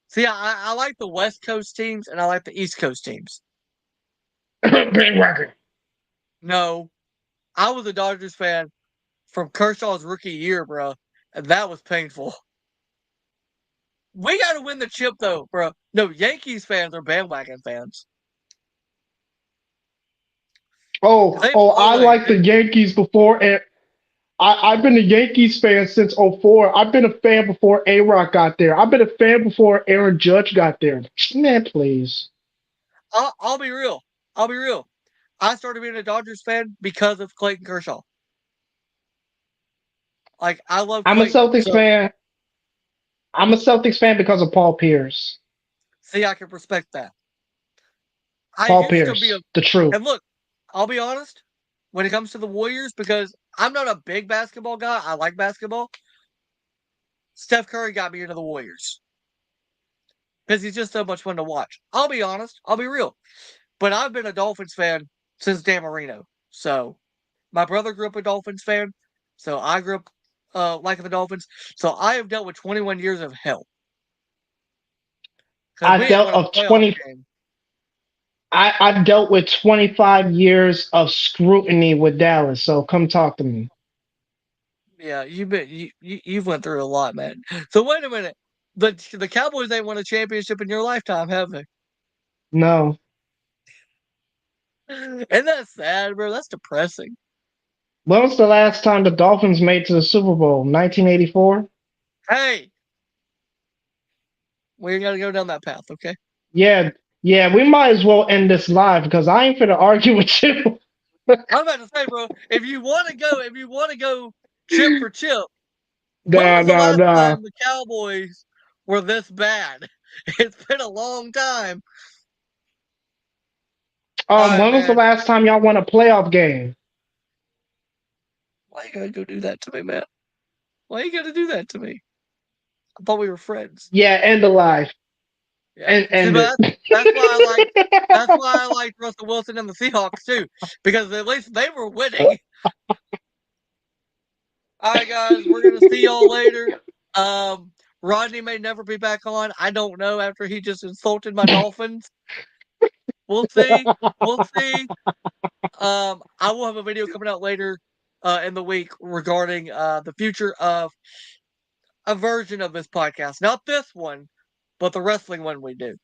see, I like the West Coast teams and I like the East Coast teams. Big record. No, I was a Dodgers fan from Kershaw's rookie year, bro, and that was painful. We got to win the chip, though, bro. No, Yankees fans are bandwagon fans. They've I always like the been. Yankees before, and I've been a Yankees fan since '04. I've been a fan before A-Rod got there. I've been a fan before Aaron Judge got there. Man, please. I'll be real. I'll be real. I started being a Dodgers fan because of Clayton Kershaw. Like I love I'm a Clayton. Celtics So fan. I'm a Celtics fan because of Paul Pierce. see, I can respect that. I Paul used to be a Pierce, the truth. and look, I'll be honest, when it comes to the Warriors, because I'm not a big basketball guy. I like basketball. Steph Curry got me into the Warriors because he's just so much fun to watch. I'll be honest. I'll be real. But I've been a Dolphins fan since Dan Marino. So my brother grew up a Dolphins fan. So I grew up liking the Dolphins. So I have dealt with 21 years of hell because I we ain't dealt won a of playoff 20. game. I've dealt with 25 years of scrutiny with Dallas. So come talk to me. Yeah, you've went through a lot, man. So wait a minute. The Cowboys ain't won a championship in your lifetime, have they? No. And that's sad, bro. That's depressing. When was the last time the Dolphins made to the Super Bowl? 1984? Hey, we ain't gotta go down that path, okay? Yeah, yeah, we might as well end this live because I ain't finna argue with you. I'm about to say, bro, if you wanna go chip for chip, when Nah, was the nah, last nah. time the Cowboys were this bad? It's been a long time. All right, When was the man. last time y'all won a playoff game? Why you gotta go do that to me, man? Why you gotta do that to me? I thought we were friends. Yeah, and alive. Yeah. And See, but that's why I liked Russell Wilson and the Seahawks too, because at least they were winning. All right, guys, we're gonna see y'all later. Rodney may never be back on. I don't know after he just insulted my Dolphins. We'll see. We'll see. I will have a video coming out later in the week regarding the future of a version of this podcast. Not this one, but the wrestling one we do.